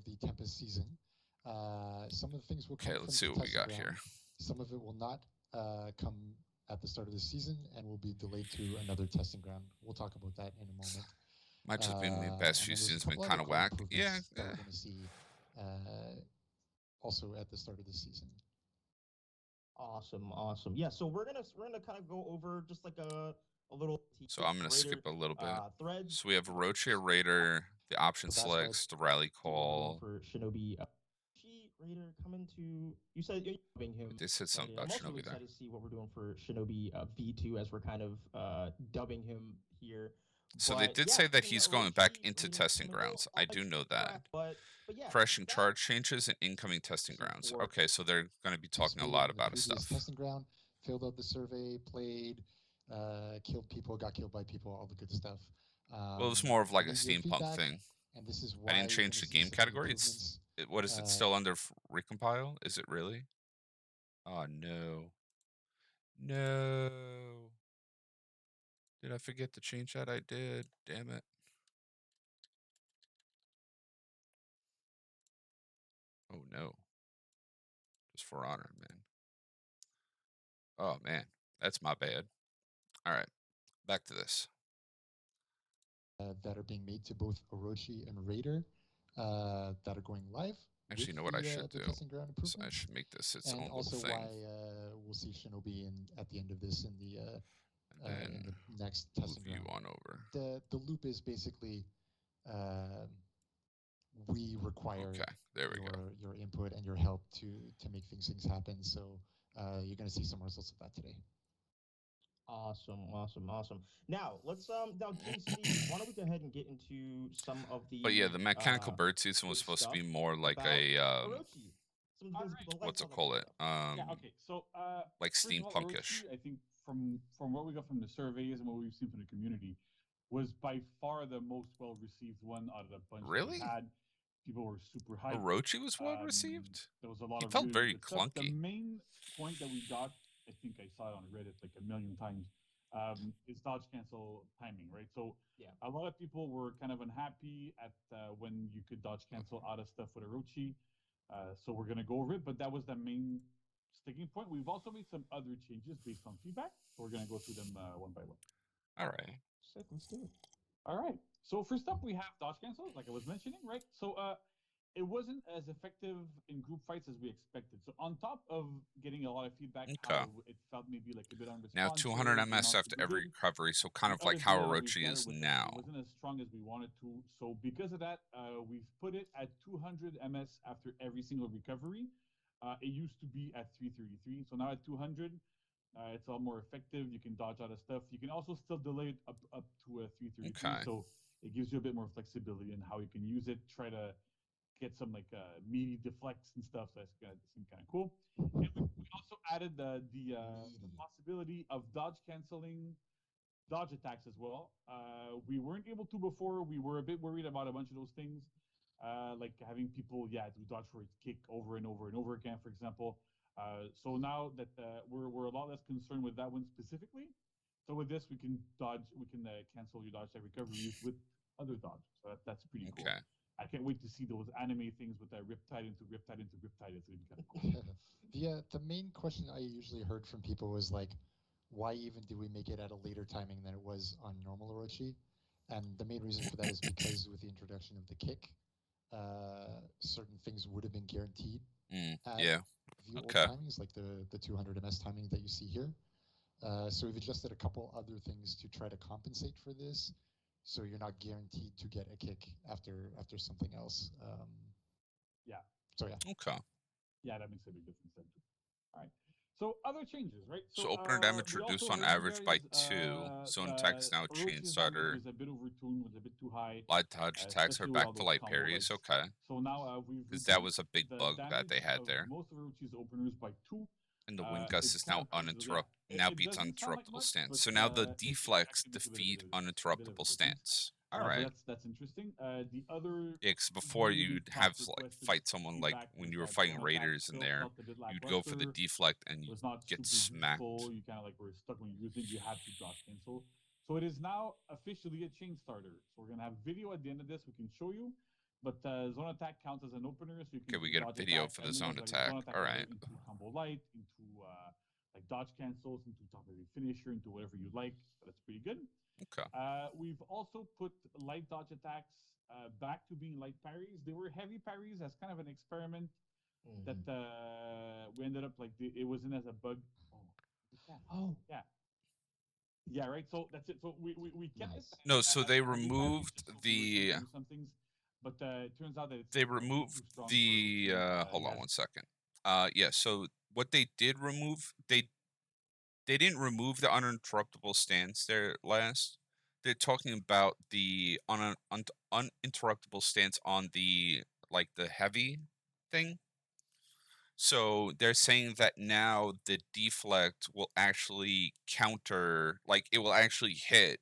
of the Tempest season. Some of the things will come Okay, from let's see the what we got testing here. ground. Some of it will not come at the start of the season and will be delayed to another testing ground. We'll talk about that in a moment. Might just be the past And few then there's a seasons been couple kind other of cool whack. Yeah. improvements that we're going to see also at the start of the season. Awesome. Yeah, so we're gonna kind of go over just like a little. So I'm gonna skip a little bit. Threads. So we have Orochi Raider, the option So selects, the rally call. For Shinobi Raider coming to. You said you're dubbing him. They said something about I'm also Shinobi excited there. to see what we're doing for Shinobi V2 as we're kind of dubbing him here. So they did say that he's going back into testing grounds. I do know that. But yeah, Crashing charge changes and incoming testing grounds. Okay, so they're going to be talking a lot about his stuff. Testing ground, filled out the survey, played, killed people, got killed by people, all the good stuff. Well, it was more of like a steampunk thing. And this is I didn't change the game category. What is it still under recompile? Is it really? Oh no. No. Did I forget to change that? I did. Damn it. Oh no. Just for honor, man. Oh man. That's my bad. All right. Back to this. That are being made to both Orochi and Raider that are going live. Actually, you know what I should do? So I should make this its own little thing. And also why we'll see Shinobi at the end of this in the next testing move you ground. on over. The loop is basically we require your input and your help to make things happen. So you're going to see some results of that today. Awesome. Now let's now JC, why don't we go ahead and get into some of the. But yeah, the mechanical bird season was supposed to be more like a what's it call it? Okay, so like steampunkish. I think from what we got from the surveys and what we've seen from the community, was by far the most well received one out of the bunch really? we had. People were super hyped. Orochi was well received. There was a lot he of felt really very clunky. The main point that we got, I think I saw it on Reddit like a million times, is dodge cancel timing, right? So yeah, a lot of people were kind of unhappy at when you could dodge cancel out of stuff with Orochi. So we're gonna go over it, but that was the main sticking point. We've also made some other changes based on feedback, so we're gonna go through them one by one. All right. Sick, let's do it. All right. So first up, we have dodge cancel, like I was mentioning, right? So it wasn't as effective in group fights as we expected. So on top of getting a lot of feedback, how it felt maybe like a bit unresponsive. Now 200 MS after every recovery, so kind of like how Orochi is now. It wasn't as strong as we wanted to. So because of that, we've put it at 200 MS after every single recovery. It used to be at 333. So now at 200, it's a lot more effective. You can dodge out of stuff. You can also still delay it up to a 333. Okay. So it gives you a bit more flexibility in how you can use it. Try to get some like meaty deflects and stuff. So that's gonna seem kind of cool. And we also added the possibility of dodge canceling dodge attacks as well. We weren't able to before. We were a bit worried about a bunch of those things, like having people do dodge for its kick over and over and over again, for example. So now that we're a lot less concerned with that one specifically. So with this, we can cancel your dodge attack recoveries with other dodge. So that's pretty cool. I can't wait to see those anime things with that Riptide into Riptide into Riptide. It's really kind of cool. The main question I usually heard from people was like, why even do we make it at a later timing than it was on normal Orochi? And the main reason for that is because with the introduction of the kick, certain things would have been guaranteed. The old timings, like the 200 MS timing that you see here. So we've adjusted a couple other things to try to compensate for this. So you're not guaranteed to get a kick after something else. So yeah. Okay. Yeah, that makes a big difference then too. All right. So other changes, right? So opener damage reduced on average by 2. Zone attacks now chain starter. Was a bit overtuned, was a bit too high. Light dodge attacks are back to light parries. Okay. So now because that was a big bug that they had there. Most of Orochi's openers by 2. And the wind gust is now beats uninterruptible stance. So now the deflects defeat uninterruptible stance. All right. That's interesting. The other. Yeah, because before you'd have like fight someone like when you were fighting raiders in there, you'd go for the deflect and you get smacked. You kind of like were stuck when you're using. You had to dodge cancel. So it is now officially a chain starter. So we're gonna have video at the end of this. We can show you. But zone attack counts as an opener, so you can Okay, we do get a dodge video attack for the elements, zone like attack. zone attack All ladder right. into combo light, into like dodge cancels, into top heavy finisher, into whatever you like. So that's pretty good. Okay. We've also put light dodge attacks back to being light parries. They were heavy parries as kind of an experiment that we ended up like it wasn't as a bug. Oh, Yeah, right. So that's it. So we kept nice. it. No, so they as heavy parries removed just so we were trying the to do some things, but it turns out that it's they a little removed too strong the for hold on yes. one second. Yeah, so what they did remove, they didn't remove the uninterruptible stance there last. They're talking about the uninterruptible stance on the like the heavy thing. So they're saying that now the deflect will actually counter, like it will actually hit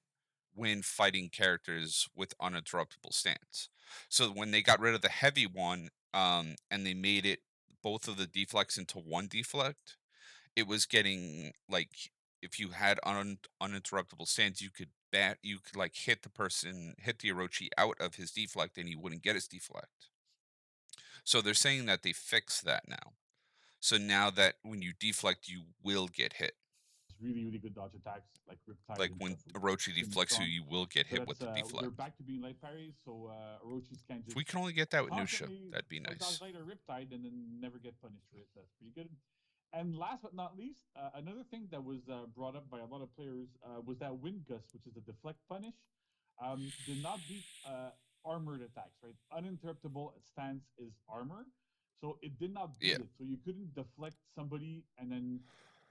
when fighting characters with uninterruptible stance. So when they got rid of the heavy one, and they made it both of the deflects into one deflect, it was getting like if you had uninterruptible stance, you could like hit the Orochi out of his deflect, and he wouldn't get his deflect. So they're saying that they fixed that now. So now that when you deflect, you will get hit. Really, really good dodge attacks, like Riptide. Like and when stuff, Orochi extremely deflects you, strong. you will get So hit with the they're deflect. back to being light parries, so Orochis can If just we can only get that with Nuxia, constantly that'd be like nice. dodge light or Riptide and then never get punished for it. So that's pretty good. And last but not least, another thing that was brought up by a lot of players was that Wind Gust, which is a deflect punish, did not beat armored attacks, right? Uninterruptible stance is armor, so it did not beat Yeah. it. So you couldn't deflect somebody and then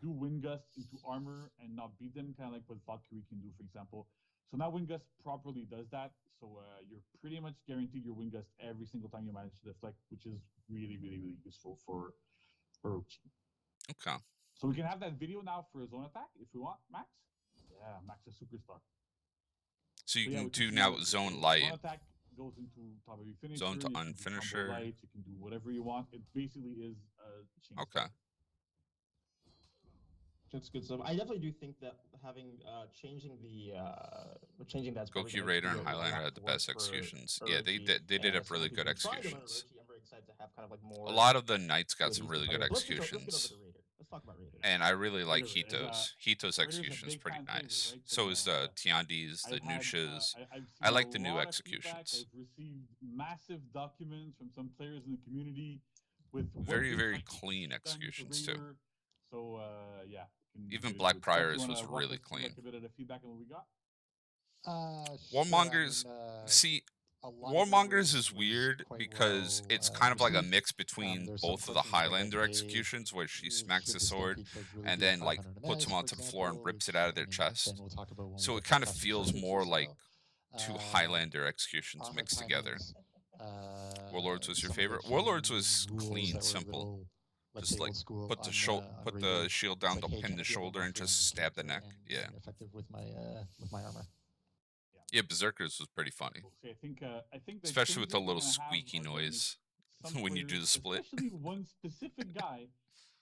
do Wind Gust into armor and not beat them, kind of like what Valkyrie can do, for example. So now Wind Gust properly does that. So you're pretty much guaranteed your Wind Gust every single time you manage to deflect, which is really, really, really useful for Orochi. Okay. So we can have that video now for a zone attack if we want, Max. Yeah, Max is superstar. So you yeah, can we do do now like zone Zone light, attack goes into top heavy finisher. zone to You can do combo unfinisher. lights. You can do whatever you want. It basically is a chain. Okay. That's good stuff. I definitely do think that having changing that is Goki gonna Raider do and a lot Highlander had the for best executions. Yeah, they Orochi. did have So really many good people tried to learn executions. Orochi. I'm very excited to have kind of like more. A lot of the knights got some goodies to really play good with. Let's get over executions. to Raider. Let's talk about Raider. And I really like Raider is, Hito's. Hito's Raider's a execution is big pretty fan favorite, nice. right? So And, is the Tiandis, the I've had, Nuxias. I've I seen like a the new lot of feedback. executions. I've received massive documents from some players in the community with what Very, they'd very like to see clean done to executions too. Raider. So yeah, Even really Black good stuff. Prior's You was wanna walk really us through, clean. like, a bit of the feedback and what we got? Sure. Warmongers, I mean, see, a lot of it Warmongers was is weird quite because well, it's kind of like a received. mix between There's some both of the questions about, like, Highlander hey, executions, where she smacks should the the sword stampede charge really and be at then like 500 puts them MS, onto for the floor and example, rips it which, out of their I mean, chest. then we'll talk about when So we it get kind to of custom feels circuits more as like well. two Highlander executions Armor mixed together. timings, Warlords was your some of the favorite? Warlords was chain rules clean, that were a simple. little, let's Just say, like old school put the on put Raider. the shield It's down, like, don't hey, pin can the I be a little shoulder, and more free on just this stab the character neck. and Yeah. effective with my armor. Yeah, Berserkers was pretty funny. So I think the Especially with the changes we're little gonna have squeaky are gonna make noise some when you do the players, split. especially one specific guy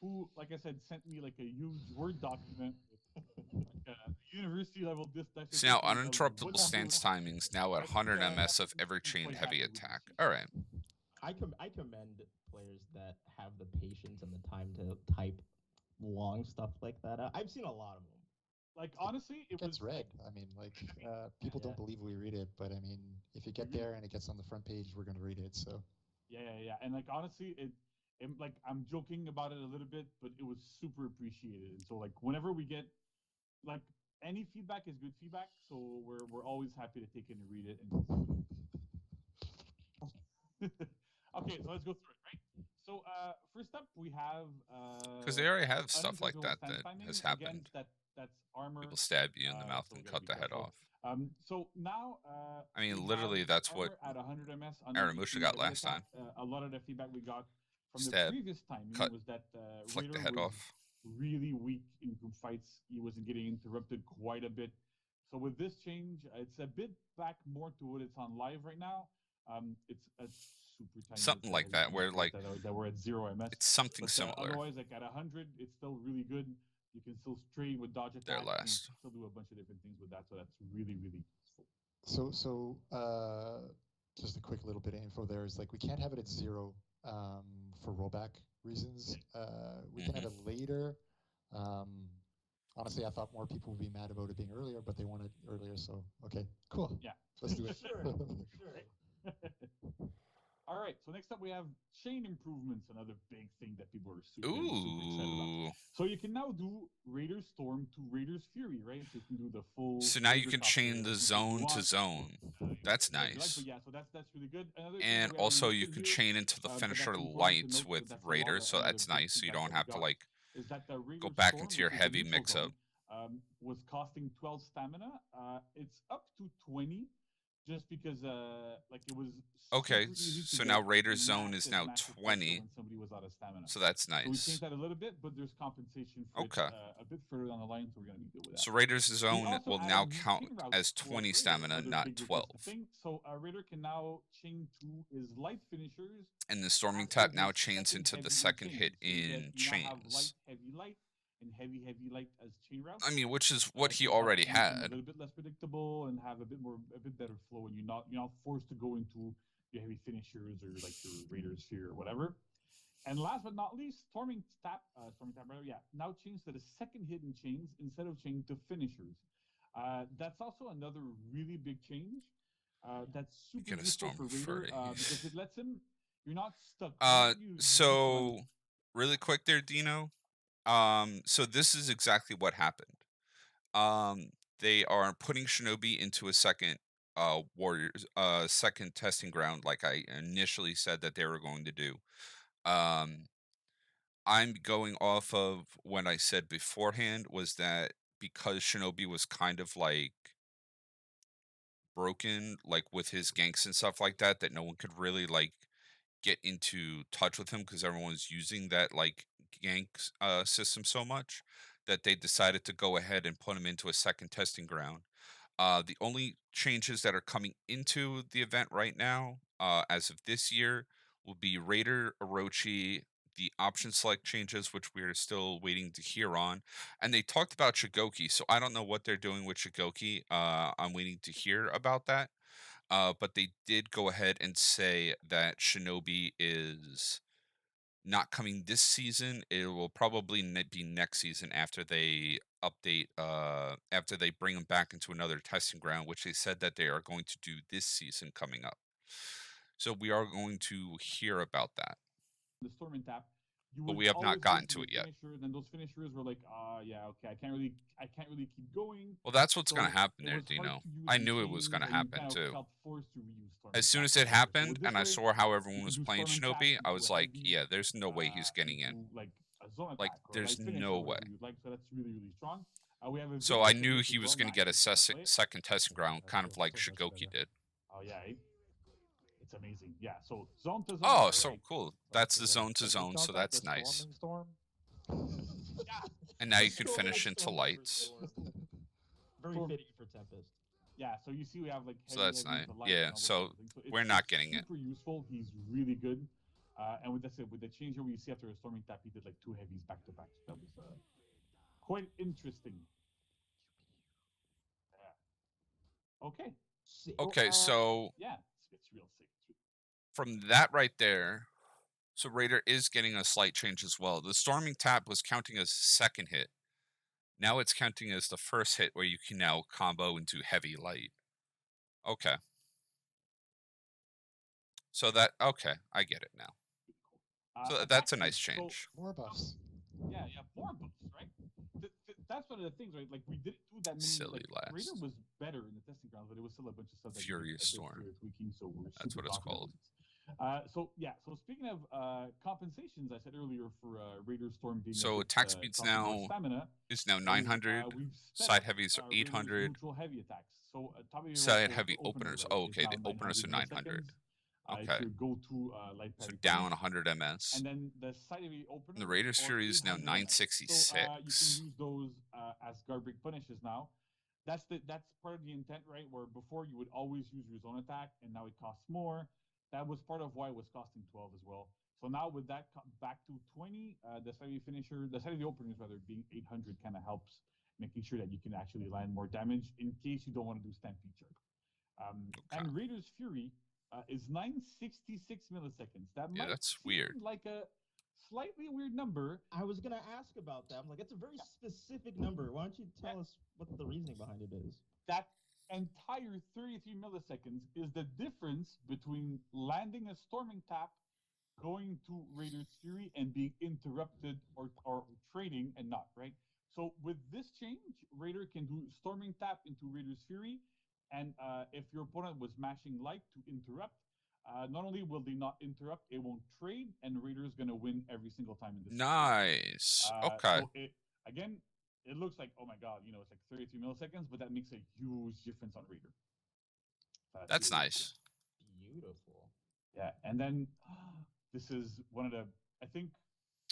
who, like I said, sent me like a huge Word document with like a university level dissertation. So now of what uninterruptible to do. stance timings now at I think, 100 MS of I'm every chain quite heavy happy with this attack. change. All right. I commend players that have the patience and the time to type long stuff like that. I've seen a lot of them. Like, honestly, it gets was read. I mean, like, people don't believe we read it, but I mean, if you get there and it gets on the front page, we're gonna read it. So yeah. And like, honestly, it like, I'm joking about it a little bit, but it was super appreciated. And so like, whenever we get like any feedback is good feedback, so we're always happy to take it and read it. And okay, so let's go through it, right? So first up we have Because they already have stuff like that stance that timing. has Again, happened. that's armor. People stab you in the mouth so we and gotta cut be the head careful. off. So now I mean, we literally, have that's what armor at 100 ms on Aramusha got last time. A lot of the feedback we got from the Stab, previous timing cut, was that flick the Raider head was off. really weak in group fights. He wasn't getting interrupted quite a bit. So with this change, it's a bit back more to what it's on live right now. It's a super tiny Something like that, where like that we're at 0 ms. it's something But, similar. Otherwise, like at 100, it's still really good. You can still trade with dodge They're attacks. And last. still do a bunch of different things with that. So that's really, really useful. So just a quick little bit of info there is like we can't have it at 0 for rollback reasons. We can have it later. Honestly, I thought more people would be mad about it being earlier, but they want it earlier. So okay, cool. Yeah. Let's do it. Sure. Sure. All right. So next up we have chain improvements, another big thing that people are super excited about. Ooh. So you can now do Raider's Storm to Raider's Fury, right? So you can do the full. So now you Raider can copter chain the if you zone to want. zone. You That's can do it if you like, nice. but yeah, so that's really good. Another thing And that we haven't also you listed can here, chain into the but that's finisher important to lights note, with but that's Raider, so another that's big nice. So you feedback don't that we have to got, like is that the Raider go back Storm, into your which is the heavy neutral mix-up. zone, was costing 12 stamina. It's up to 20, just because like it was Okay, super easy to so get now Raider's zone is now massive pressure 20. when somebody was out of stamina. So that's So we nice. changed that a little bit, but there's compensation for Okay. it a bit further down the line, so we're gonna need to deal with that. So Raider's We zone also will added now new count chain routes as for 20 Raider, stamina, another not big 12. requested thing. So Raider can now chain to his light finishers. And the storming after tap now his chains second into the heavy second chain. hit So you in now have chains. light, and heavy light as chain routes. I mean, which is what he to help already make them a had. little bit less predictable and have a bit better flow, and you're not forced to go into your heavy finishers or like your Raider Sphere or whatever. And last but not least, storming tap rather, yeah, now chains to the second hidden chains instead of chain to finishers. That's also another really big change. That's super Get a useful storm for Raider Furry. because it lets him. You're not stuck. You don't use So really quick there, Dino. So this is exactly what happened. They are putting Shinobi into a second warriors second testing ground like I initially said that they were going to do. I'm going off of what I said beforehand was that because Shinobi was kind of like broken, like with his ganks and stuff like that, that no one could really like get into touch with him because everyone's using that like gank system so much that they decided to go ahead and put him into a second testing ground. The only changes that are coming into the event right now, as of this year, will be Raider, Orochi, the option select changes, which we're still waiting to hear on. And they talked about Shugoki, so I don't know what they're doing with Shugoki. I'm waiting to hear about that. But they did go ahead and say that Shinobi is not coming this season. It will probably be next season after they update, after they bring him back into another testing ground, which they said that they are going to do this season coming up. So we are going to hear about that. the storming tap. You But would we have not always gotten go to it your yet. finishers, and those finishers were like, yeah, okay, I can't really keep going. Well, that's what's So going to happen it there, was hard Dino. to use I the knew it was chains, going to and you happen kind of too. felt forced to reuse storming As soon tap as it or whatever. So happened with this and I way, saw how you everyone can was do playing storming tap Shinobi, I into was a like, heavy, yeah, there's no way he's getting in. into like a zone Like, attack or a there's light finish no or way. whatever you'd like. So that's really strong. We have a So video I for knew this he as was well. going to get a Max is gonna play it. second testing ground, kind of like Shugoki did. Oh yeah, it's amazing. Yeah, so zone to zone. Oh, right, so right. cool. That's the zone to They zone, call so that that's the nice. storming storm. And now you can Storming finish into storm lights. for sure. Very Storm- fitting for Tempest. Yeah, so you see we have like So heavy, that's heavy nice. into light Yeah, and all those so kinds of things. So we're not getting it. super useful. He's really good. And with that said, with the change here, we see after a storming tap, he did like 2 heavies back to back. So that was quite interesting. Yeah. Okay. Okay, so Yeah, it's real sick. from that right there, so Raider is getting a slight change as well. The storming tap was counting as second hit. Now it's counting as the first hit where you can now combo into heavy light. Okay. So that, okay, I get it now. So that's a nice change. More buffs. Yeah, more buffs, right? That's one of the things, right? Like we didn't do that many. Silly like, last. Raider was better in the testing grounds, but it was still a bunch of stuff that Furious Storm. tweaking. So we're That's super what it's confident called. with this. So speaking of compensations, I said earlier for Raider Storm being So attack speeds now is now 900. Side heavies are 800. neutral heavy attacks. So Side heavy openers. Oh, okay. The openers are 900. Okay. Your go-to light So parry down punish. 100 MS. And then the side heavy opener. The Raider's are Fury is now 800 MS. So, you 966. can use those as guard break punishes now. That's part of the intent, right? Where before you would always use your zone attack, and now it costs more. That was part of why it was costing 12 as well. So now with that back to 20, the side heavy finisher, the side heavy openers rather being 800 kind of helps making sure that you can actually land more damage in case you don't want to do Stampede Charge. And Raider's Fury is 966 milliseconds. That Yeah, might that's seem weird. like a slightly weird number. I was gonna ask about that. I'm like, it's a very specific number. Why don't you tell us what the reasoning behind it is? That entire 33 milliseconds is the difference between landing a storming tap, going to Raider's Fury, and being interrupted or trading and not, right? So with this change, Raider can do storming tap into Raider's Fury, and if your opponent was mashing light to interrupt, not only will they not interrupt, it won't trade, and Raider is going to win every single time in this situation. Nice. Okay. So again, it looks like, oh my god, it's like 33 milliseconds, but that makes a huge difference on Raider. That's really nice. Beautiful. yeah, and then this is one of the, I think,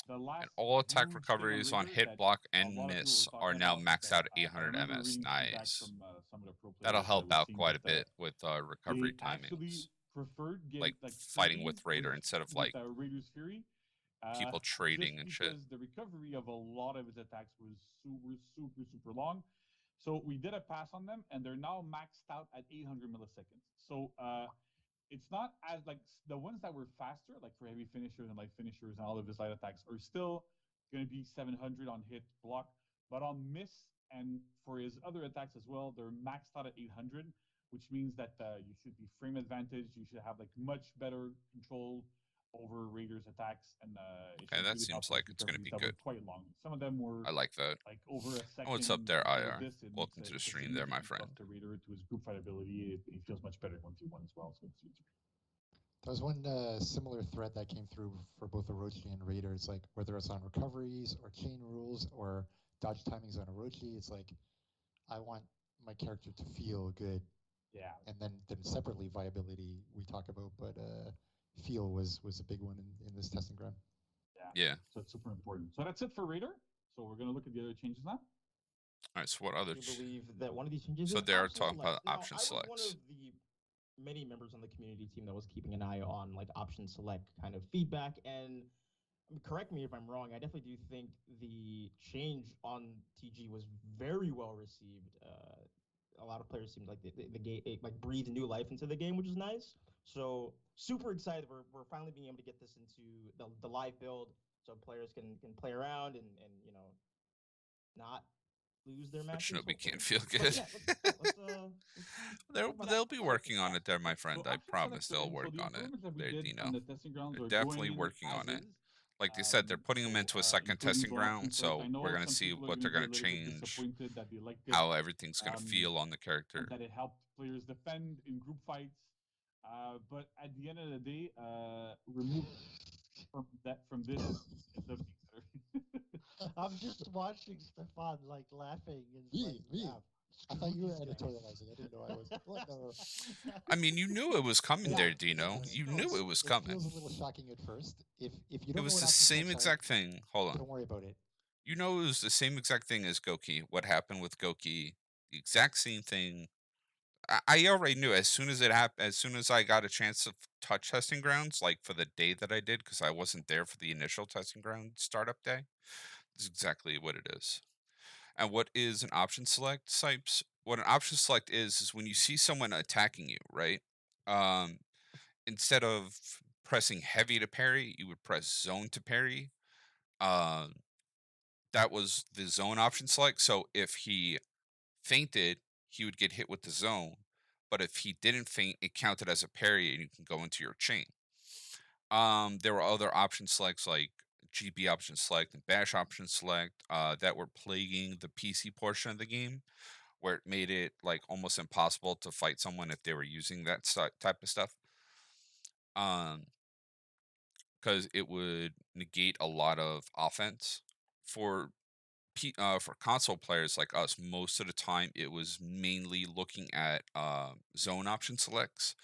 the last. And all attack huge recoveries thing on Raider hit, that block, a and lot of people miss were are talking now about is maxed that, out at I 800 remember MS. reading feedback Nice. from some of the pro players That'll that help was out seeing quite a that, bit with recovery they actually timings. preferred Like getting fighting with trading Raider instead of with like Raider's Fury. people Just trading and shit. because the recovery of a lot of his attacks was super long. So we did a pass on them, and they're now maxed out at 800 milliseconds. So it's not as like the ones that were faster, like for heavy finishers and light finishers and all of his light attacks, are still going to be 700 on hit block, but on miss and for his other attacks as well, they're maxed out at 800, which means that you should be frame advantage. You should have like much better control over Raiders attacks, and it Okay, should that really help seems with like it's going to recoveries be that good. were quite long. Some of them were I like that. like over a second. Oh, what's up there, and with IR? this, it Welcome makes to the it's a stream there, my significant friend. plus to Raider, to his group fight ability. It feels much better 1v1 as well. So it's There was one similar thread that came through for both Orochi and Raider. It's like whether it's on recoveries or chain rules or dodge timings on Orochi, it's like I want my character to feel good. yeah. And then separately viability we talk about, but feel was a big one in this testing ground. Yeah. So it's super important. So that's it for Raider. So we're going to look at the other changes now. All right. So what other? I do believe that one of these changes So is they're option talking selects. about Now, option I was one selects. of the many members on the community team that was keeping an eye on like option select kind of feedback, and correct me if I'm wrong, I definitely do think the change on TG was very well received. A lot of players seemed like the game like breathed new life into the game, which is nice. So super excited. We're finally being able to get this into the live build, so players can play around and not lose their But matches. Shinobi can't hopefully. feel good. Yeah, let's They'll be working on it there, my friend. So I option promise selector, they'll work so the on it. improvements that we There, did Dino. on the testing grounds They're are definitely going working as on it. is. Like they said, they're putting them into a second including testing zone option ground, select. so I know we're gonna some see people are what they're gonna gonna be a little bit change, disappointed that they liked it, how everything's gonna um, feel on the character. and that it helped players defend in group fights. But at the end of the day, remove from this ends up being better. I'm just watching Stefan like laughing and Me. yeah. I thought you were He's gonna- editorializing. I didn't know I was. What no. I mean, you knew it was coming Yeah, there, Dino. it You feels- knew it was It coming. feels a little shocking at first. If you It don't was know the what option same selects are, exact thing. Hold on. don't worry about it. You know, it was the same exact thing as Goki. What happened with Goki? The exact same thing. I already knew as soon as it happened. As soon as I got a chance to touch testing grounds, like for the day that I did, because I wasn't there for the initial testing ground startup day. This is exactly what it is. And what is an option select, Sipes? What an option select is when you see someone attacking you, right? Instead of pressing heavy to parry, you would press zone to parry. That was the zone option select. So if he fainted, he would get hit with the zone. But if he didn't faint, it counted as a parry and you can go into your chain. There were other option selects like GB option select and bash option select that were plaguing the PC portion of the game, where it made it like almost impossible to fight someone if they were using that type of stuff. Because it would negate a lot of offense for console players like us. Most of the time, it was mainly looking at zone option selects.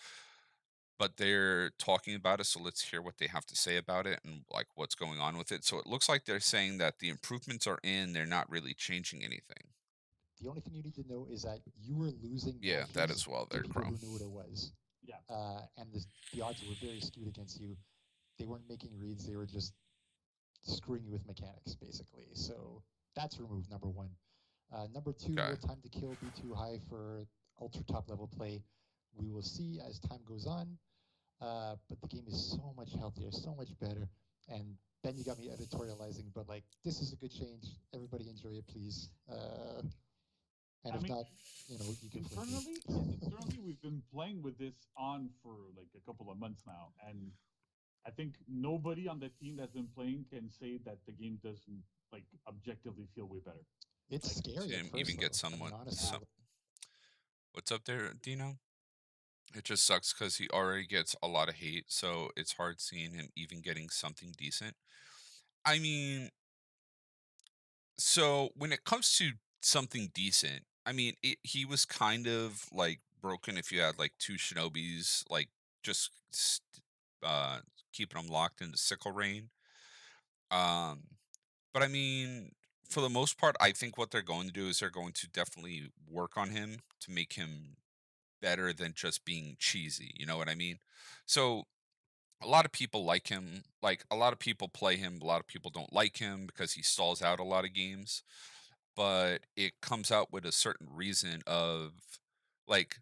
But they're talking about it, so let's hear what they have to say about it and like what's going on with it. So it looks like they're saying that the improvements are in; they're not really changing anything. The only thing you need to know is that you were losing. Yeah, that matches as well. to There, people Chrome. who knew what it was. Yeah. And the odds were very skewed against you. They weren't making reads; they were just screwing you with mechanics, basically. So that's removed. Number one. Number two, Okay. will time to kill be too high for ultra top level play? We will see as time goes on. but the game is so much healthier, so much better. And then you got me editorializing, but like, this is a good change. Everybody enjoy it, please. And if not, you know, you can flip me. Internally, we've been playing with this on for like a couple of months now, and I think nobody on the team that's been playing can say that the game doesn't like objectively feel way better. It's Like, scary to at first, even get though. I mean, someone. honestly, What's up there, Dino? It just sucks because he already gets a lot of hate, so it's hard seeing him even getting something decent. I mean, so when it comes to something decent, I mean, he was kind of like broken if you had like two Shinobis, like just uh, keeping them locked into Sickle Rain. Um, but I mean, for the most part, I think what they're going to do is they're going to definitely work on him to make him better than just being cheesy. You know what I mean? So a lot of people like him. Like a lot of people play him. A lot of people don't like him because he stalls out a lot of games. But it comes out with a certain reason of like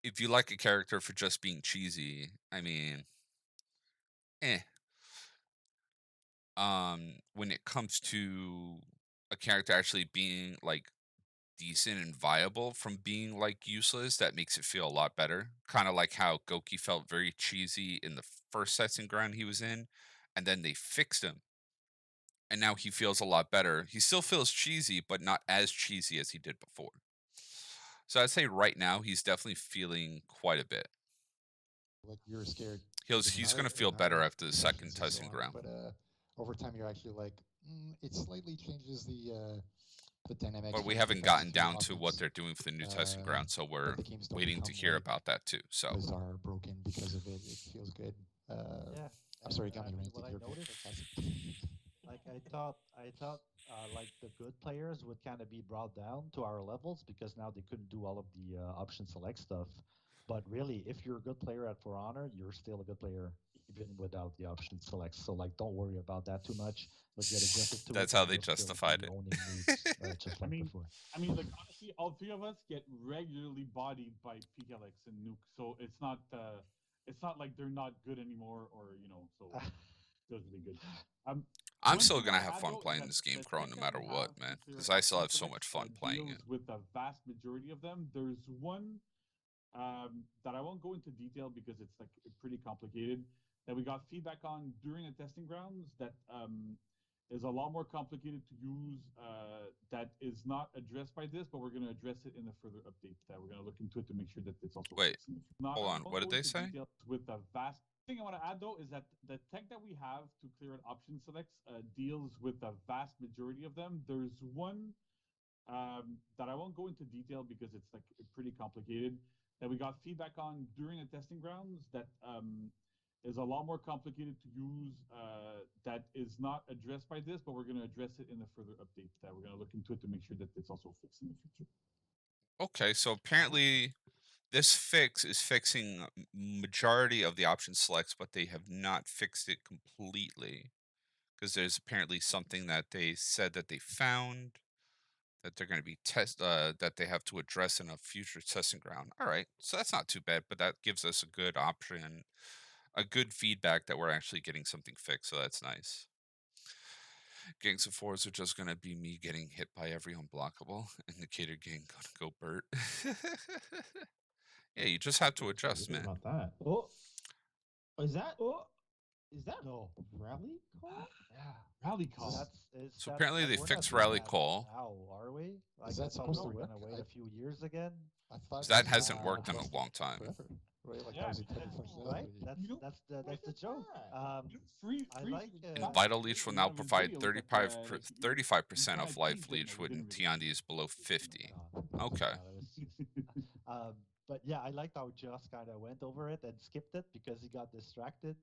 if you like a character for just being cheesy, I mean, eh. When it comes to a character actually being like decent and viable from being like useless, that makes it feel a lot better. Kind of like how Goki felt very cheesy in the first testing ground he was in, and then they fixed him, and now he feels a lot better. He still feels cheesy, but not as cheesy as he did before. So I'd say right now he's definitely feeling quite a bit. like you're scared. He's going to feel better after the second testing ground. But over time, you're actually like, it slightly changes the dynamics. But we for haven't defense gotten and down to offense. what they're doing for the new testing ground, so we're the games don't waiting to become, hear like, about that too. So bizarre, broken because of it. It feels good. Yeah. I'm sorry, got I me mean, ranting what I here. noticed, like I thought, like the good players would kind of be brought down to our levels because now they couldn't do all of the option select stuff. But really, if you're a good player at For Honor, you're still a good player even without the option select. So like, don't worry about that too much. Like, get adjusted to that's it. how And they you'll still justified be it. owning moves just like before. I mean, like honestly, all three of us get regularly bodied by PKLX and Nuke, so it's not like they're not good anymore, or you know, so feels really good. I'm One still thing I gonna wanna have add, fun though, is playing that this game, the Crow, tech no that matter we what, have man. to clear Because I still option have so much selects, fun playing deals it. with the vast majority of them. There's one that I won't go into detail because it's like pretty complicated, that we got feedback on during the testing grounds, that is a lot more complicated to use, that is not addressed by this, but we're going to address it in a further update. That we're going to look into it to make sure that it's also Wait, fixed in the future. hold on. I won't What did go they into say? details with the vast thing I want to add, though, is that the tech that we have to clear an option selects deals with the vast majority of them. There's one that I won't go into detail because it's like pretty complicated, that we got feedback on during the testing grounds, that is a lot more complicated to use, that is not addressed by this, but we're going to address it in a further update. That we're going to look into it to make sure that it's also fixed in the future. Okay, so apparently this fix is fixing majority of the option selects, but they have not fixed it completely. Because there's apparently something that they said that they found that they're going to be that they have to address in a future testing ground. All right, so that's not too bad, but that gives us a good option, a good feedback that we're actually getting something fixed. So that's nice. Gangs of fours are just gonna be me getting hit by every unblockable, and the Cater gang gonna go Bert. Yeah, you just have to adjust, man. About that. Is that No. rally call? Yeah. Rally call. So apparently they we're fixed not doing rally that call. now, are we? Like, Is I that thought supposed we to were work? gonna wait a few years again. I thought That this hasn't was worked in a lasted long time. forever, right? Like Yeah, that was intended Right? functionality. That's the joke. free. I like Vital Leech will now provide 35% kind of of life teased it, leech but we when didn't really Tiandi is below 50. God. Okay. That was but yeah, I liked how Joss kind of went over it and skipped it because he got distracted.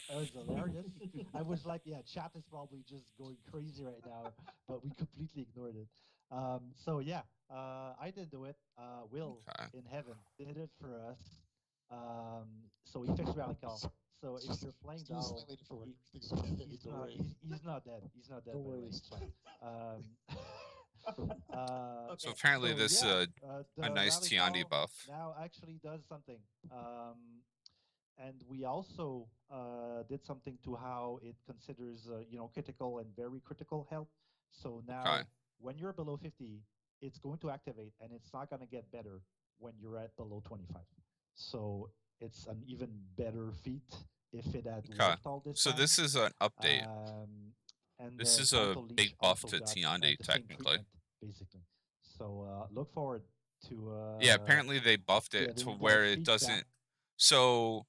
That was hilarious. I was like, yeah, chat is probably just going crazy right now, but we completely ignored it. So yeah, I did do it. Will Okay. in heaven did it for us. So he fixed rally call. So if you're playing Just Dao, slightly different work. he- Things are okay. he's Don't not worry. he's not dead. He's not dead. Don't By the worry. way, he's fine. So apparently this yeah, a the nice rally Tiandi call buff. now actually does something. And we also did something to how it considers critical and very critical health. So now Okay. when you're below 50, it's going to activate, and it's not going to get better when you're at below 25. So it's an even better feat if it had Okay. worked all this So time. this is an update. And This the is a Vital Leech big buff also to got Tiande, the same technically. treatment, basically. So look forward to Yeah, apparently they buffed it to getting the where it feet doesn't. back. So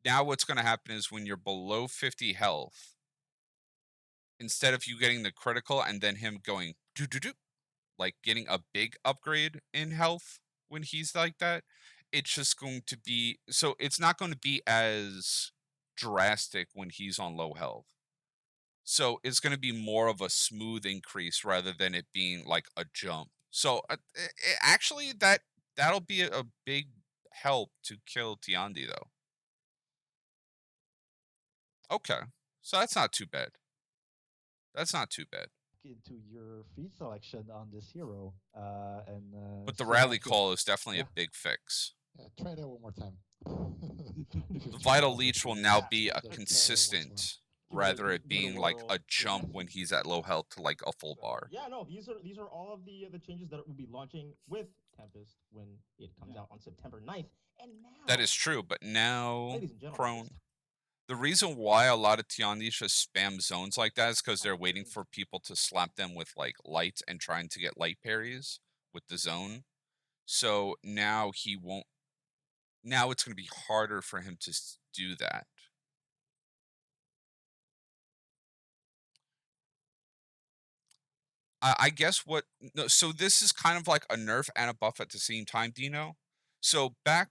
now what's going to happen is when you're below 50 health, instead of you getting the critical and then him going do do do, like getting a big upgrade in health when he's like that, it's just going to be, so it's not going to be as drastic when he's on low health. So it's going to be more of a smooth increase rather than it being like a jump. So actually that'll be a big help to kill Tiandi though. Okay. So that's not too bad. That's not too bad. Into your feed selection on this hero, and But the see rally it goes. call is definitely Yeah. a big fix. Yeah, try it out one more time. The Vital Leech will now be a Just try it out once more. consistent, Give it rather a- it give it a being like whirl. a jump when he's at low health to like a full bar. Yeah, no, these are all of the changes that will be launching with Tempest when it comes out on September 9th. And now, That is true, but now, ladies and gentlemen, Crone, the reason why a lot of Tiandis just spam zones like that is because they're waiting for people to slap them with like light and trying to get light parries with the zone. So now he won't. Now it's going to be harder for him to do that. I guess what. No, so this is kind of like a nerf and a buff at the same time, Dino. So back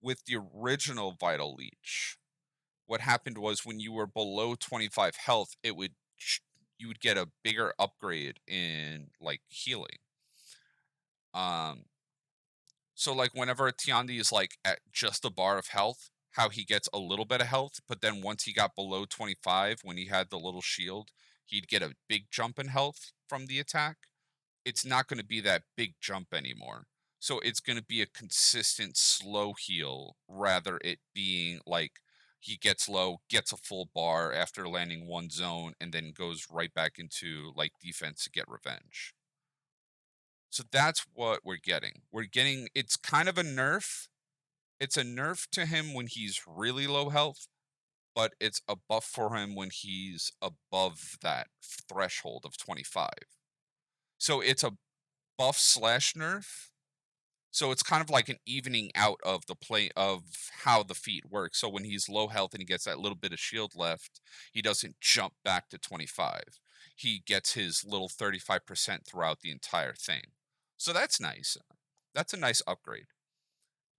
with the original Vital Leech, what happened was when you were below 25 health, you would get a bigger upgrade in like healing. So like whenever Tiandi is like at just a bar of health, how he gets a little bit of health, but then once he got below 25, when he had the little shield, he'd get a big jump in health from the attack. It's not going to be that big jump anymore. So it's going to be a consistent slow heal, rather it being like he gets low, gets a full bar after landing one zone, and then goes right back into like defense to get revenge. So that's what we're getting. It's kind of a nerf. It's a nerf to him when he's really low health, but it's a buff for him when he's above that threshold of 25. So it's a buff slash nerf. So it's kind of like an evening out of the play of how the feat works. So when he's low health and he gets that little bit of shield left, he doesn't jump back to 25. He gets his little 35% throughout the entire thing. So that's nice. That's a nice upgrade.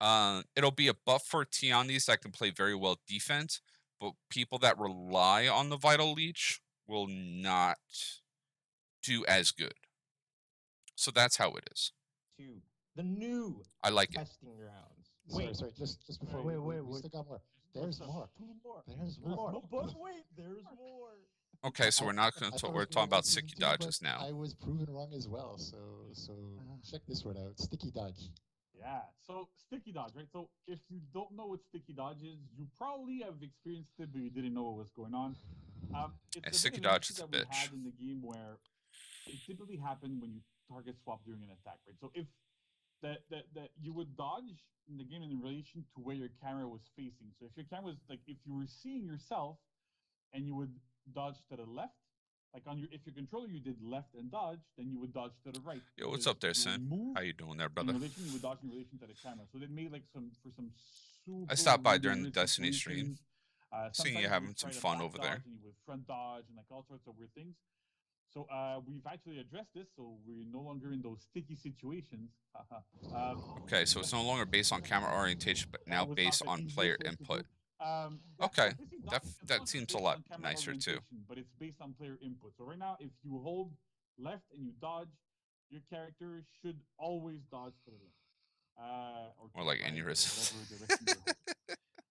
It'll be a buff for Tiandis that can play very well defense, but people that rely on the Vital Leech will not do as good. So that's how it is. to the new I like it. testing grounds. Sorry, just before Wait, we still got more. There's more. There's There's more. more. But wait, there's more. Okay, so we're not going to. We're talking about sticky dodges now. I was proven wrong as well. So check this one out. Sticky dodge. Yeah. So sticky dodge, right? So if you don't know what sticky dodge is, you probably have experienced it, but you didn't know what was going on. It's Sticky a bit dodge of is an a issue that we bitch. had in the game where it typically happened when you target swap during an attack, right? So if that you would dodge in the game in relation to where your camera was facing. So if your camera was like if you were seeing yourself and you would dodge to the left, like on your if your controller you did left and dodge, then you would dodge to the right. Yo, what's because up there, you would Sin? move How you doing there, in brother? relation, you would dodge in relation to the camera. So they made like some super I stopped by really during the weird Destiny stream. situations. Seeing you Sometimes having would some try to fun back over dodge there. and you would front dodge and like all sorts of weird things. So we've actually addressed this, so we're no longer in those sticky situations. Okay, so it's no longer based on camera orientation, but now was not based the on easiest player way to input. do. Okay, Basically, that seems a based lot on camera nicer too. orientation, but it's based on player input. So right now, if you hold left and you dodge, your character should always dodge to the left. Or More like right, or aneurysms. whatever direction you're holding.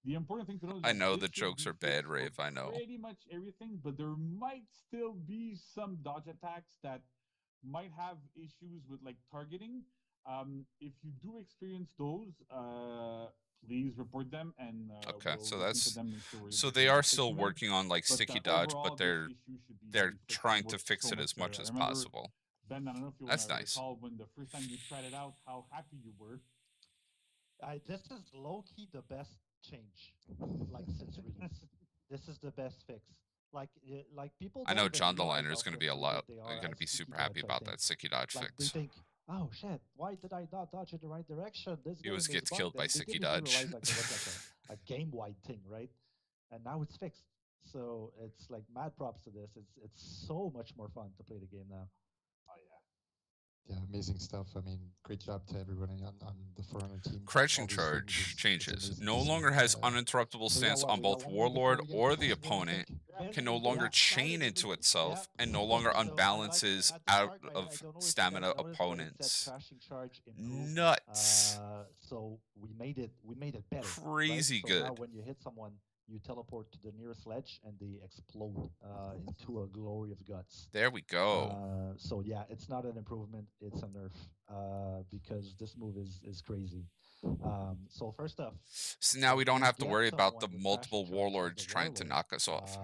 The important thing to know is I that know this the should jokes be are bad, fixed for Rave. I know. pretty much everything, but there might still be some dodge attacks that might have issues with like targeting. If you do experience those, please report them, and Okay, we'll so look that's- into them, make sure we're So able they to are fix still them. working on like But, sticky dodge, overall, but they're this issue should be they're fixed. trying It to works fix so it as much better. as I remember, possible. Ben, I don't know if you That's wanna nice. recall when the first time you tried it out, how happy you were. This is low key the best change, like since release. This is the best fix. Like people I don't know even John the realize Liner is how going to be a frustrated lot. they Going are to as be sticky super happy dodge, I about think. that sticky dodge Like they fix. think, oh shit, why did I not dodge in the right direction? This He game always is gets bugged. killed by And they sticky didn't even dodge. realize like there was like a game-wide thing, right? And now it's fixed. So it's like mad props to this. It's so much more fun to play the game now. Oh yeah. Yeah, amazing stuff. I mean, great job to everybody on the Forerunner team. Crouching All these charge things, it's changes. amazing No to see. longer has uninterruptible So yeah, stance what, on we got both one more before Warlord we get or into the testing ground, I opponent. think? Can no Ben, longer Ben, chain excited, into everybody. itself Yeah. and no longer So I like unbalances at the out start, of I don't know if you guys stamina noticed, but it said opponents. crashing charge improved. Nuts. So we made it better. Crazy right? So now good. when you hit someone, you teleport to the nearest ledge and they explode into a glory of guts. There we go. So yeah, it's not an improvement; it's a nerf because this move is crazy. So first off, So now when we don't you have to get worry about the someone with multiple crashing charge as warlords a trying to warlord, knock us off.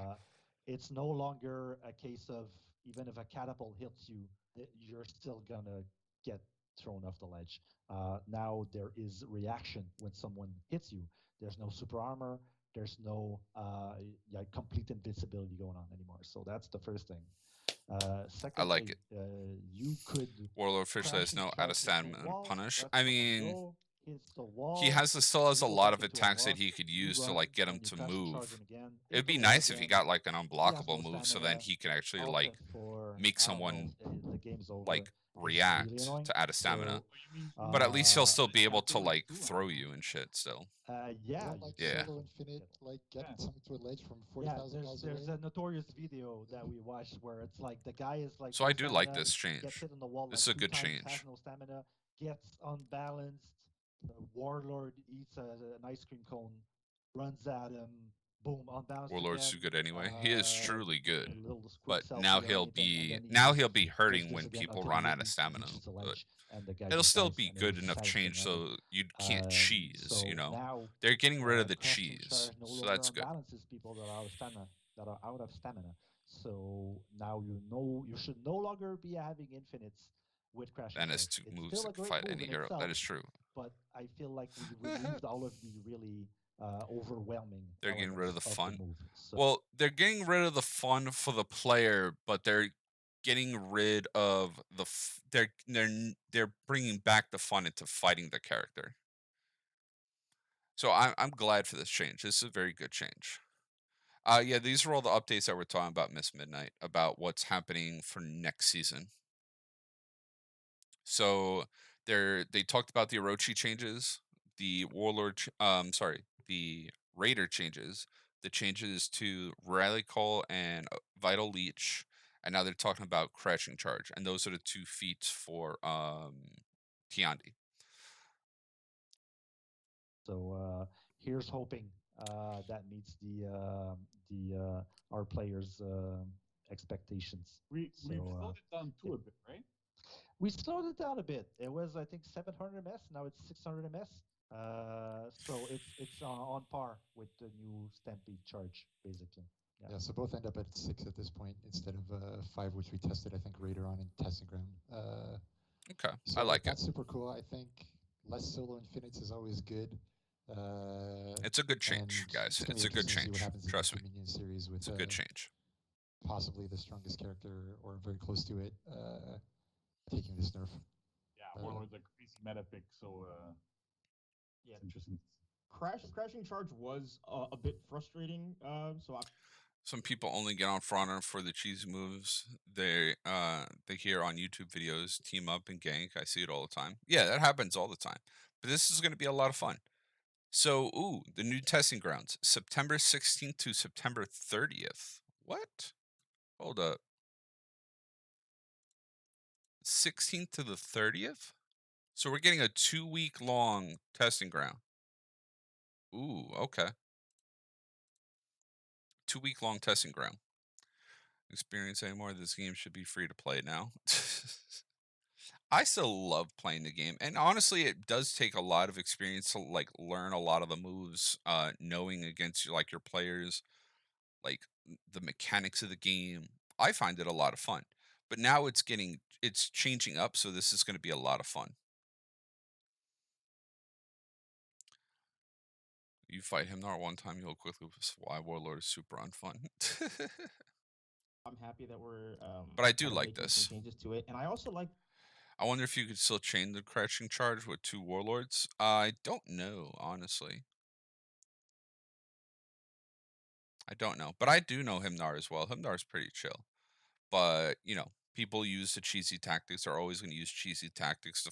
it's no longer a case of even if a catapult hits you, you're still gonna get thrown off the ledge. Now there is reaction when someone hits you. There's no super armor. There's no complete invincibility going on anymore. So that's the first thing. Secondly, like it. You could Warlord officially has crashing no out charge of into a stamina wall, punish. let I someone mean, go, hits the wall. he still has a you go lot back of into a attacks that rush, he could you use to run, like get him and you to crashing charge move. him again. hit It'd the be wall nice if he again. got like an He has unblockable no move, so then stamina. he can actually Alt like F4, make I don't know, someone the game's over. like It's react really annoying. to out of stamina. So, You mean But at least he'll still the be able to chapter like 2? throw you and shit still. yeah, Like Yeah. Solo Infinite, like getting Yeah. someone to a ledge from yeah. 40,000 miles away. There's a notorious video that we watched where it's like the guy is like. So no I do like stamina, this gets change. hit on the wall This like is a 2 good times, change. has no stamina, gets unbalanced. The warlord eats an ice cream cone, runs at him, boom, unbalanced Warlord's again. too good anyway. He is truly good. A little But quick now selfie or he'll anything, and be then he now just he'll be does hurting this when again people until run he out of reaches stamina. the But ledge, and the guy it'll just still dies, be and it good was the enough saddest thing change ever. so you can't cheese, So you know. now They're getting rid of the crashing cheese. charge no So longer that's good. unbalances people that are out of stamina. So now you should no longer be having infinites with crashing And charge. it's 2 It's moves still that a can great fight move any in hero. itself, That is true. but I feel like we removed all of the really overwhelming. They're getting rid of the elements fun. move. So, Well, they're getting rid of the fun for the player, but they're getting rid of the they're bringing back the fun into fighting the character. So I'm glad for this change. This is a very good change. Yeah, these are all the updates that we're talking about, Miss Midnight, about what's happening for next season. So they talked about the Orochi changes, the Warlord, the Raider changes, the changes to Rally Call and Vital Leech, and now they're talking about Crashing Charge, and those are the 2 feats for Tiandi. So here's hoping that meets our players' expectations. We So, slowed it down too a bit, right? we slowed it down a bit. It was, I think, 700 ms. Now it's 600 ms. So it's on par with the new Stampede charge, basically. Yeah, so both end up at 6 at this point instead of 5, which we tested, I think, Raider on in testing ground. Okay, so I like that's it. super cool. I think less solo infinites is always good. It's a good change, guys. It's a good change. Trust me. Minion series with It's a good change. Possibly the strongest character or very close to it taking this nerf. Yeah, Warlord's a crazy meta pick, so Yeah, it's interesting. Crashing charge was a bit frustrating. Some people only get on Forerunner for the cheesy moves. They hear on YouTube videos team up and gank. I see it all the time. Yeah, that happens all the time. But this is going to be a lot of fun. So, the new testing grounds, September 16th to September 30th. What? Hold up. 16th to the 30th? So we're getting a 2-week long testing ground. Ooh, okay. 2-week long testing ground. Experience anymore. This game should be free to play now. I still love playing the game, and honestly, it does take a lot of experience to like learn a lot of the moves, knowing against like your players, like the mechanics of the game. I find it a lot of fun, but now it's changing up, so this is going to be a lot of fun. You fight Himnar one time, you'll quickly why Warlord is super unfun. I'm happy that we're But I do kind of like making this. some changes to it, and I also like. I wonder if you could still chain the crouching charge with 2 Warlords. I don't know, honestly. I don't know, but I do know Himnar as well. Himnar's pretty chill, but people use the cheesy tactics. They're always going to use cheesy tactics to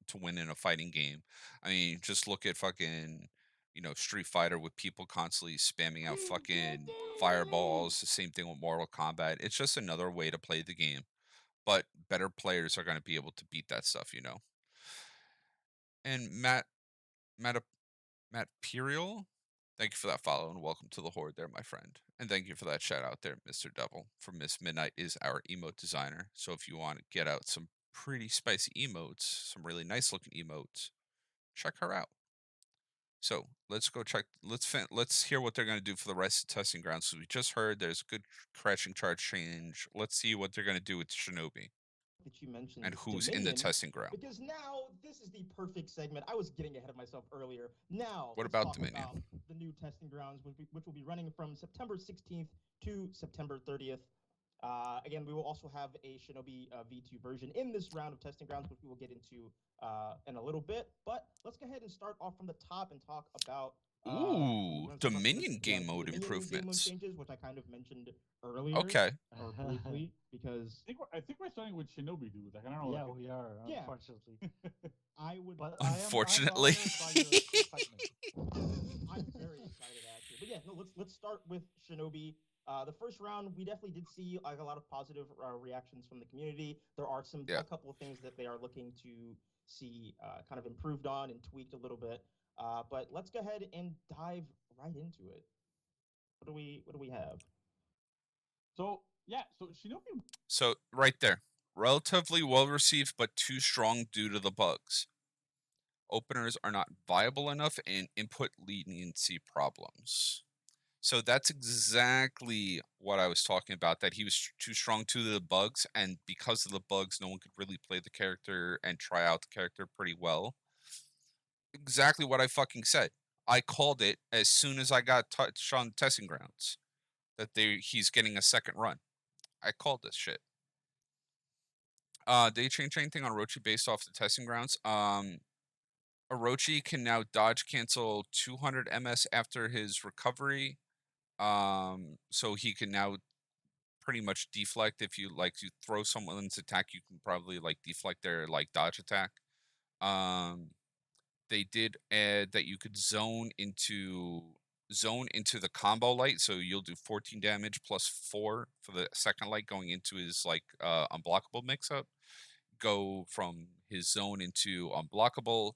to win in a fighting game. I mean, just look at fucking Street Fighter with people constantly spamming out fucking fireballs. The same thing with Mortal Kombat. It's just another way to play the game, but better players are going to be able to beat that stuff. And Matt Matt Puriel, thank you for that follow and welcome to the Horde there, my friend. And thank you for that shout out there, Mr. Devil. For Miss Midnight is our emote designer. So if you want to get out some pretty spicy emotes, some really nice looking emotes, check her out. So let's go check. Let's hear what they're going to do for the rest of the testing grounds. So we just heard there's a good crashing charge change. Let's see what they're going to do with Shinobi. That you mentioned And this who's in the Dominion, testing ground. because now this is the perfect segment. I was getting ahead of myself earlier. Now What let's about talk Dominion? about the new testing grounds, which will be running from September 16th to September 30th. Again, we will also have a Shinobi V2 version in this round of testing grounds, which we will get into in a little bit. But let's go ahead and start off from the top and talk about Dominion game mode improvements. Changes, which I kind of mentioned earlier. Okay. Or briefly, because I think we're starting with Shinobi, dude. Like, I don't know. Yeah, like, we are. Yeah. Unfortunately, I would. but Unfortunately. I am honored by your excitement. I'm very excited actually. But yeah, no. Let's start with Shinobi. The first round, we definitely did see like a lot of positive reactions from the community. There are a couple of things that they are looking to see kind of improved on and tweaked a little bit. But let's go ahead and dive right into it. What do we have? So Shinobi. So right there, relatively well received, but too strong due to the bugs. Openers are not viable enough and input leniency problems. So that's exactly what I was talking about, that he was too strong to the bugs, and because of the bugs, no one could really play the character and try out the character pretty well. Exactly what I fucking said. I called it as soon as I got touched on testing grounds that he's getting a second run. I called this shit. They changed anything on Orochi based off the testing grounds? Orochi can now dodge cancel 200 MS after his recovery. So he can now pretty much deflect. If you throw someone's attack, you can probably like deflect their like dodge attack. They did add that you could zone into the combo light, so you'll do 14 damage plus 4 for the second light going into his like unblockable mix-up. Go from his zone into unblockable.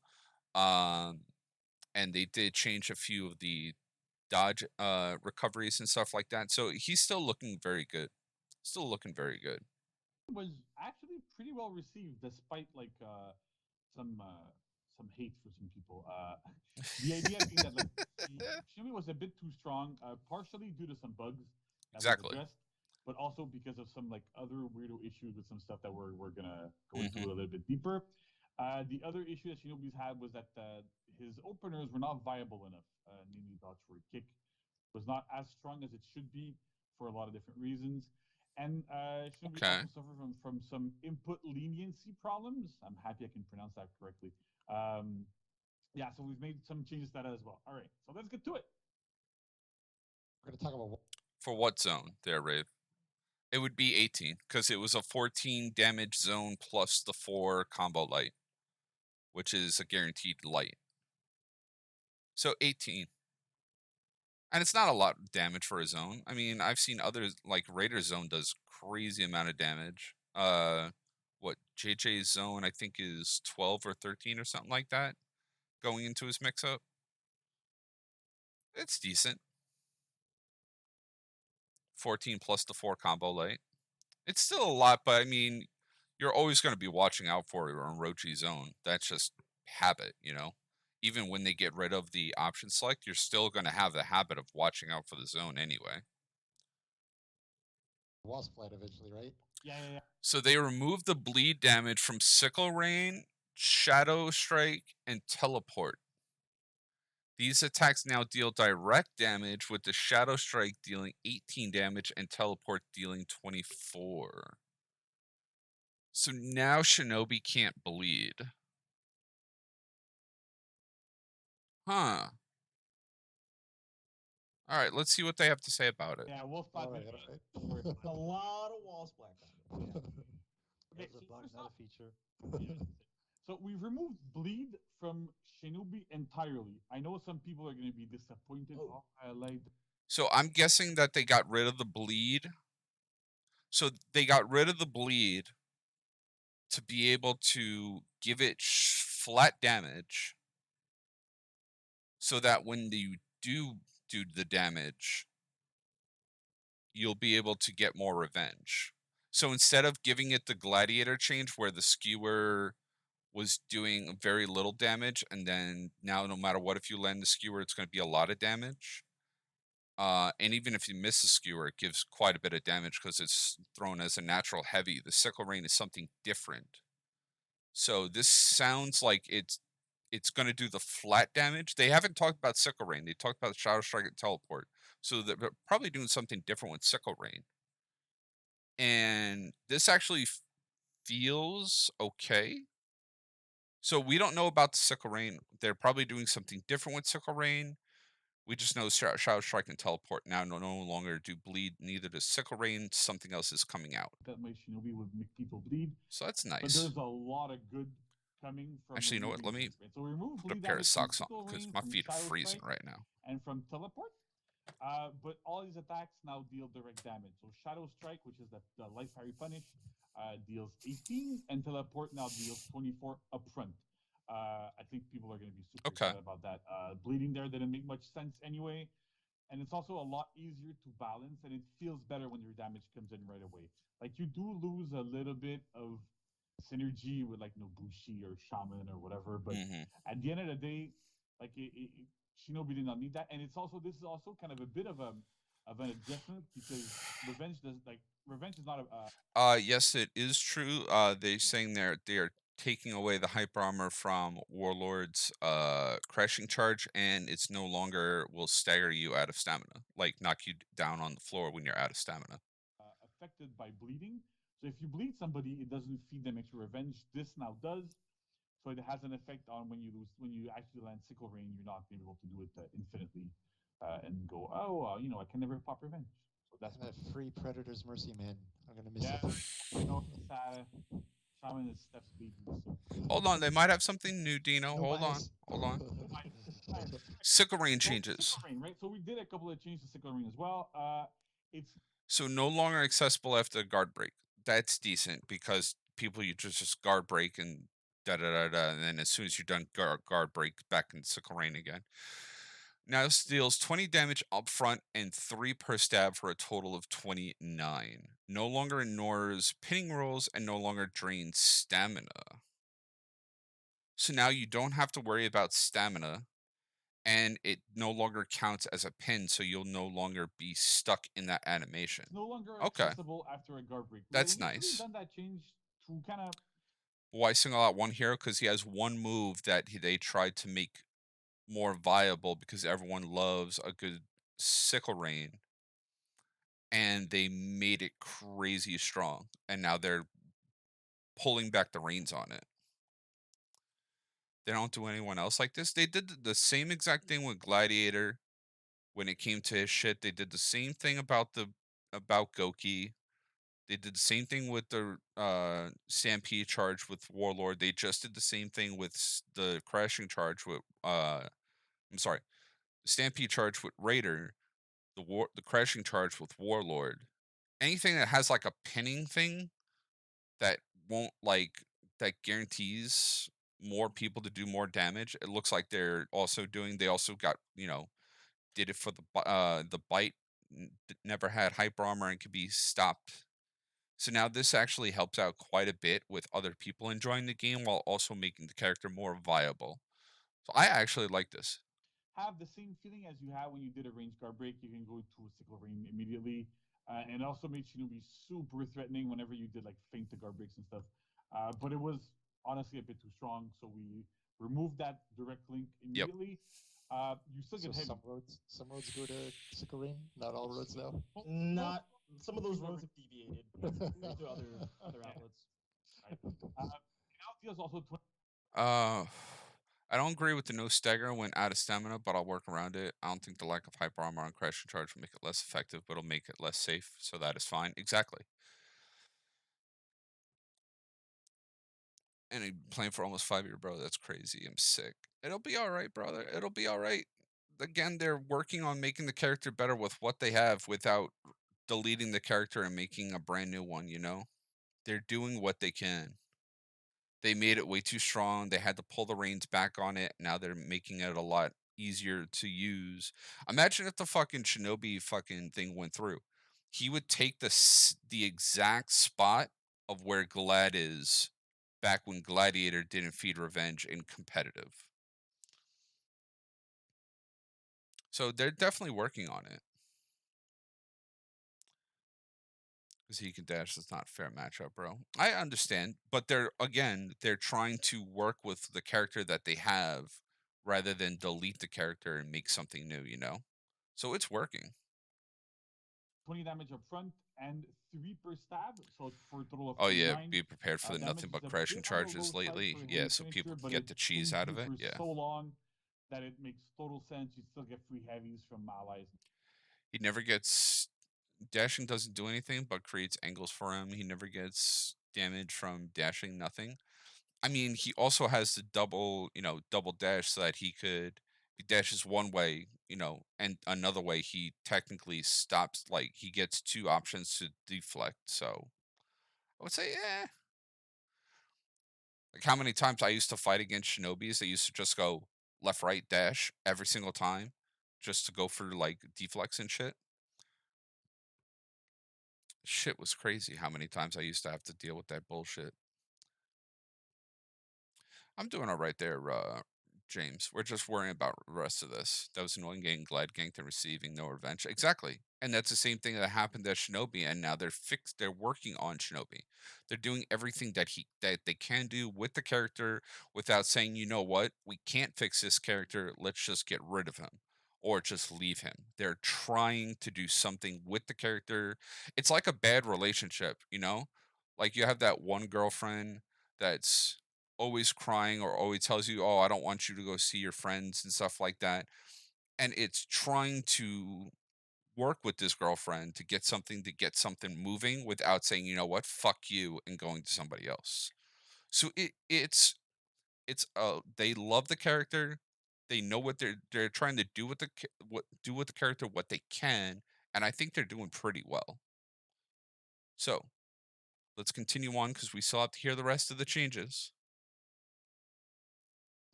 And they did change a few of the dodge recoveries and stuff like that. So he's still looking very good. Still looking very good. Was actually pretty well received, despite like some hate for some people. The idea being that like Shinobi was a bit too strong, partially due to some bugs that Exactly. we've addressed, but also because of some like other weirdo issues with some stuff that we're gonna go into a little bit deeper. The other issue that Shinobi's had was that his openers were not viable enough. Namely, dodge for a kick was not as strong as it should be for a lot of different reasons. And Shinobi also suffered from some input leniency problems. I'm happy I can pronounce that correctly. Yeah, so we've made some changes to that as well. All right, so let's get to it. We're going to talk about for what zone there, Rave? It would be 18 because it was a 14 damage zone plus the 4 combo light, which is a guaranteed light. So 18. And it's not a lot of damage for a zone. I mean, I've seen others, like Raider zone does crazy amount of damage. What JJ's zone I think is 12 or 13 or something like that going into his mix-up. It's decent. 14 plus the 4 combo light. It's still a lot, but I mean, you're always going to be watching out for it on Orochi Zone. That's just habit, you know. Even when they get rid of the option select, you're still going to have the habit of watching out for the zone anyway. Wall splat eventually, right? Yeah. So they removed the bleed damage from Sickle Rain, Shadow Strike, and Teleport. These attacks now deal direct damage, with the Shadow Strike dealing 18 damage and Teleport dealing 24. So now Shinobi can't bleed. Huh. All right, let's see what they have to say about it. Yeah, Wolf Splat. All right. A lot of wall splat combo. Yeah. Okay, That's a so bug, first not off, a feature. yeah, so we removed bleed from Shinobi entirely. I know some people are going to be disappointed. Oh. I like. So I'm guessing that they got rid of the bleed. So they got rid of the bleed to be able to give it flat damage, so that when you do the damage, you'll be able to get more revenge. So instead of giving it the gladiator change where the skewer was doing very little damage, and then now no matter what, if you land the skewer, it's going to be a lot of damage. And even if you miss the skewer, it gives quite a bit of damage because it's thrown as a natural heavy. The sickle rain is something different. So this sounds like it's going to do the flat damage. They haven't talked about sickle rain. They talked about Shadow Strike and Teleport. So they're probably doing something different with sickle rain. And this actually feels okay. So we don't know about the sickle rain. They're probably doing something different with sickle rain. We just know Shadow Strike and Teleport now no longer do bleed. Neither does sickle rain. Something else is coming out. That my Shinobi would make people bleed. So that's nice. But there's a lot of good coming from. Actually, you know what? Let me So remove put a bleed pair of damage from socks on Sickle because Rain, my from feet are Shadow freezing Strike, right now. and from Teleport. But all these attacks now deal direct damage. So Shadow Strike, which is the life parry punish, deals 18, and Teleport now deals 24 upfront. I think people are going to be super excited about that. Bleeding there didn't make much sense anyway, and it's also a lot easier to balance, and it feels better when your damage comes in right away. Like, you do lose a little bit of synergy with like Nobushi or Shaman or whatever, but at the end of the day, like Shinobi did not need that, and this is also kind of a bit of an adjustment, because revenge is not a. Yes, it is true. They're saying they're taking away the hyper armor from Warlord's crashing charge, and it's no longer will stagger you out of stamina, like knock you down on the floor when you're out of stamina. Affected by bleeding. So if you bleed somebody, it doesn't feed them extra revenge. This now does. So it has an effect on when you actually land sickle rain, you're not being able to do it infinitely, and go, I can never pop revenge. So that's that free Predator's Mercy, man. I'm gonna miss yeah. it. Shaman is Steph's baby. So. Hold on, they might have something new, Dino. No Hold bias. on. Sickle rain changes. Sickle rain, right? So we did a couple of changes to sickle rain as well. It's so no longer accessible after guard break. That's decent because people you just guard break and and then as soon as you're done guard break, back in sickle rain again. Now deals 20 damage up front and 3 per stab for a total of 29. No longer ignores pinning rolls and no longer drains stamina. So now you don't have to worry about stamina, and it no longer counts as a pin, so you'll no longer be stuck in that animation. It's no longer accessible after a guard break. That's nice. Done that change to kind of. Why single out one hero? Because he has one move that they tried to make more viable because everyone loves a good sickle rain, and they made it crazy strong, and now they're pulling back the reins on it. They don't do anyone else like this. They did the same exact thing with Gladiator when it came to his shit. They did the same thing about Goki. They did the same thing with the Stampede charge with Warlord. They just did the same thing with the crashing charge with I'm sorry, the Stampede charge with Raider, the crashing charge with Warlord. Anything that has like a pinning thing that won't that guarantees more people to do more damage. It looks like they're also doing. They also got did it for the bite. Never had hyper armor and could be stopped So now this actually helps out quite a bit with other people enjoying the game while also making the character more viable. So I actually like this. Have the same feeling as you had when you did a range guard break. You can go to a sickle rain immediately, and it also made Shinobi super threatening whenever you did like feint the guard breaks and stuff. But it was honestly a bit too strong, so we removed that direct link immediately. You still So get heavy. some roads go to Sickle Rain, not all roads though. Not some of those roads have deviated to other outlets. Right. Penalty is also 20. I don't agree with the no stagger when out of stamina, but I'll work around it. I don't think the lack of hyper armor on Crashing Charge will make it less effective, but it'll make it less safe, so that is fine. Exactly. And I've been playing for almost 5 years, bro. That's crazy. I'm sick. It'll be all right, brother. It'll be all right. Again, they're working on making the character better with what they have without deleting the character and making a brand new one, you know? They're doing what they can. They made it way too strong. They had to pull the reins back on it. Now they're making it a lot easier to use. Imagine if the fucking Shinobi fucking thing went through. He would take the exact spot of where Glad is back when Gladiator didn't feed revenge in competitive. So they're definitely working on it. Because he can dash is not a fair matchup, bro. I understand, but they're trying to work with the character that they have rather than delete the character and make something new, you know? So it's working. 20 damage up front and 3 per stab, so for a total of Oh yeah, 29. be prepared for the nothing but crashing charges lately. Yeah, so people can get the cheese out of it. For Yeah. so long that it makes total sense. You still get free heavies from allies. He never gets dashing doesn't do anything but creates angles for him. He never gets damage from dashing, nothing. I mean, he also has the double dash so that he could if he dashes one way, and another way he technically stops, like he gets 2 options to deflect. So I would say, like how many times I used to fight against Shinobis, they used to just go left, right, dash every single time just to go for like deflects and shit. Shit was crazy how many times I used to have to deal with that bullshit. I'm doing all right there, James. We're just worrying about the rest of this. That was annoying getting glad ganked and receiving no revenge. Exactly. And that's the same thing that happened at Shinobi, and now they're working on Shinobi. They're doing everything that they can do with the character without saying, you know what, we can't fix this character, let's just get rid of him. Or just leave him. They're trying to do something with the character. It's like a bad relationship, you know? Like you have that one girlfriend that's always crying or always tells you, "Oh, I don't want you to go see your friends," and stuff like that. And it's trying to work with this girlfriend to get something moving without saying, "You know what? Fuck you," and going to somebody else. So they love the character. They know what they're trying to do with the character what they can, and I think they're doing pretty well. So, let's continue on because we still have to hear the rest of the changes.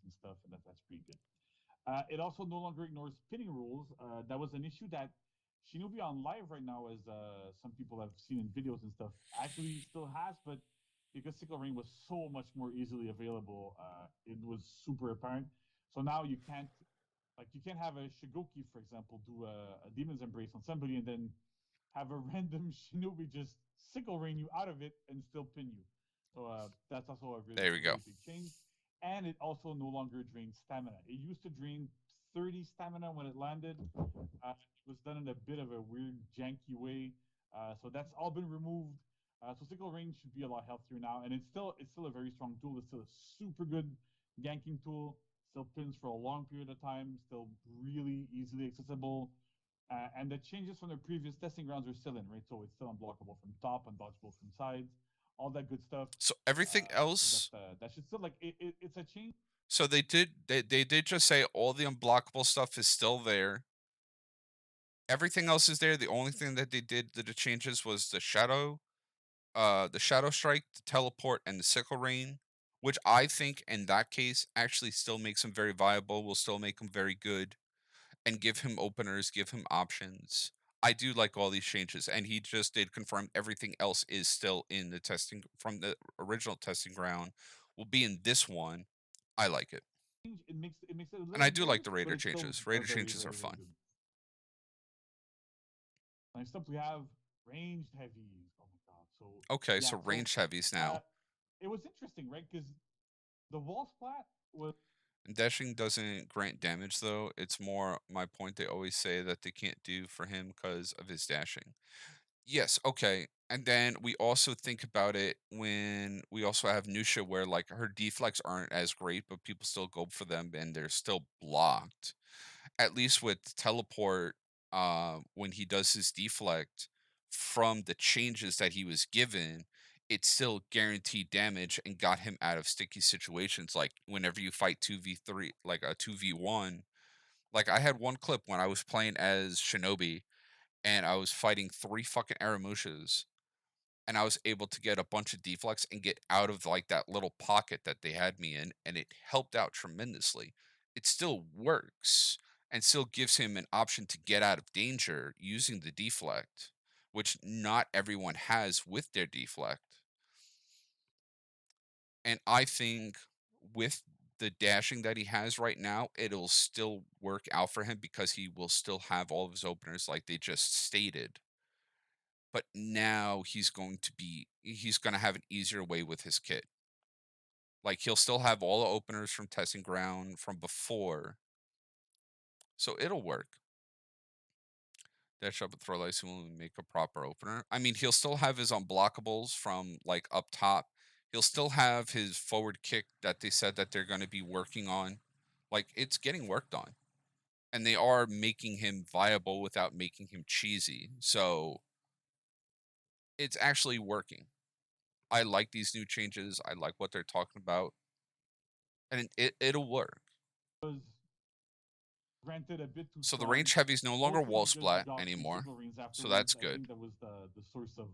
And stuff, and that's pretty good. It also no longer ignores pinning rules. That was an issue that Shinobi on live right now, as some people have seen in videos and stuff, actually still has, but because Sickle Rain was so much more easily available, it was super apparent. So now you can't have a Shugoki, for example, do a Demon's Embrace on somebody and then have a random Shinobi just Sickle Rain you out of it and still pin you. So that's also a really, There we go. really big change. And it also no longer drains stamina. It used to drain 30 stamina when it landed. It was done in a bit of a weird, janky way. So that's all been removed. So Sickle Rain should be a lot healthier now, and it's still a very strong tool. It's still a super good ganking tool. Still pins for a long period of time. Still really easily accessible. And the changes from the previous testing grounds are still in, right? So it's still unblockable from top, undodgeable from sides, all that good stuff. So everything else, so that should still it's a change. so they did just say all the unblockable stuff is still there. Everything else is there. The only thing that they did the changes was the shadow strike, the teleport, and the sickle rain, which I think in that case actually still makes him very viable. Will still make him very good, and give him openers, give him options. I do like all these changes, and he just did confirm everything else is still in the testing from the original testing ground. Will be in this one. I like it, It makes it a little and I do like better, the but Raider it's still changes. Raider very, changes are very, very fun. good. Next up, we have ranged heavies. Oh my god! So Okay, yeah, so ranged heavies now. it was interesting, right? Because the wall splat was And dashing doesn't grant damage, though. It's more my point they always say that they can't do for him because of his dashing. Yes, okay. And then we also think about it when we also have Nuxia, where like her deflects aren't as great, but people still go for them and they're still blocked. At least with teleport, when he does his deflect from the changes that he was given, it's still guaranteed damage and got him out of sticky situations. Like whenever you fight 2v3, like a 2v1. Like I had one clip when I was playing as Shinobi and I was fighting 3 fucking Aramushas, and I was able to get a bunch of deflects and get out of like that little pocket that they had me in, and it helped out tremendously. It still works and still gives him an option to get out of danger using the deflect, which not everyone has with their deflect. And I think with the dashing that he has right now, it'll still work out for him because he will still have all of his openers like they just stated. But now he's going to have an easier way with his kit. Like he'll still have all the openers from testing ground from before. So it'll work. Dash up and throw license will make a proper opener. I mean, he'll still have his unblockables from like up top. He'll still have his forward kick that they said that they're going to be working on. Like it's getting worked on. And they are making him viable without making him cheesy. So it's actually working. I like these new changes. I like what they're talking about. And it'll work. granted a bit too So the strong. range heavy is no longer Mostly wall because he splat got two anymore. circle rings So afterwards. that's I good. think that was the source of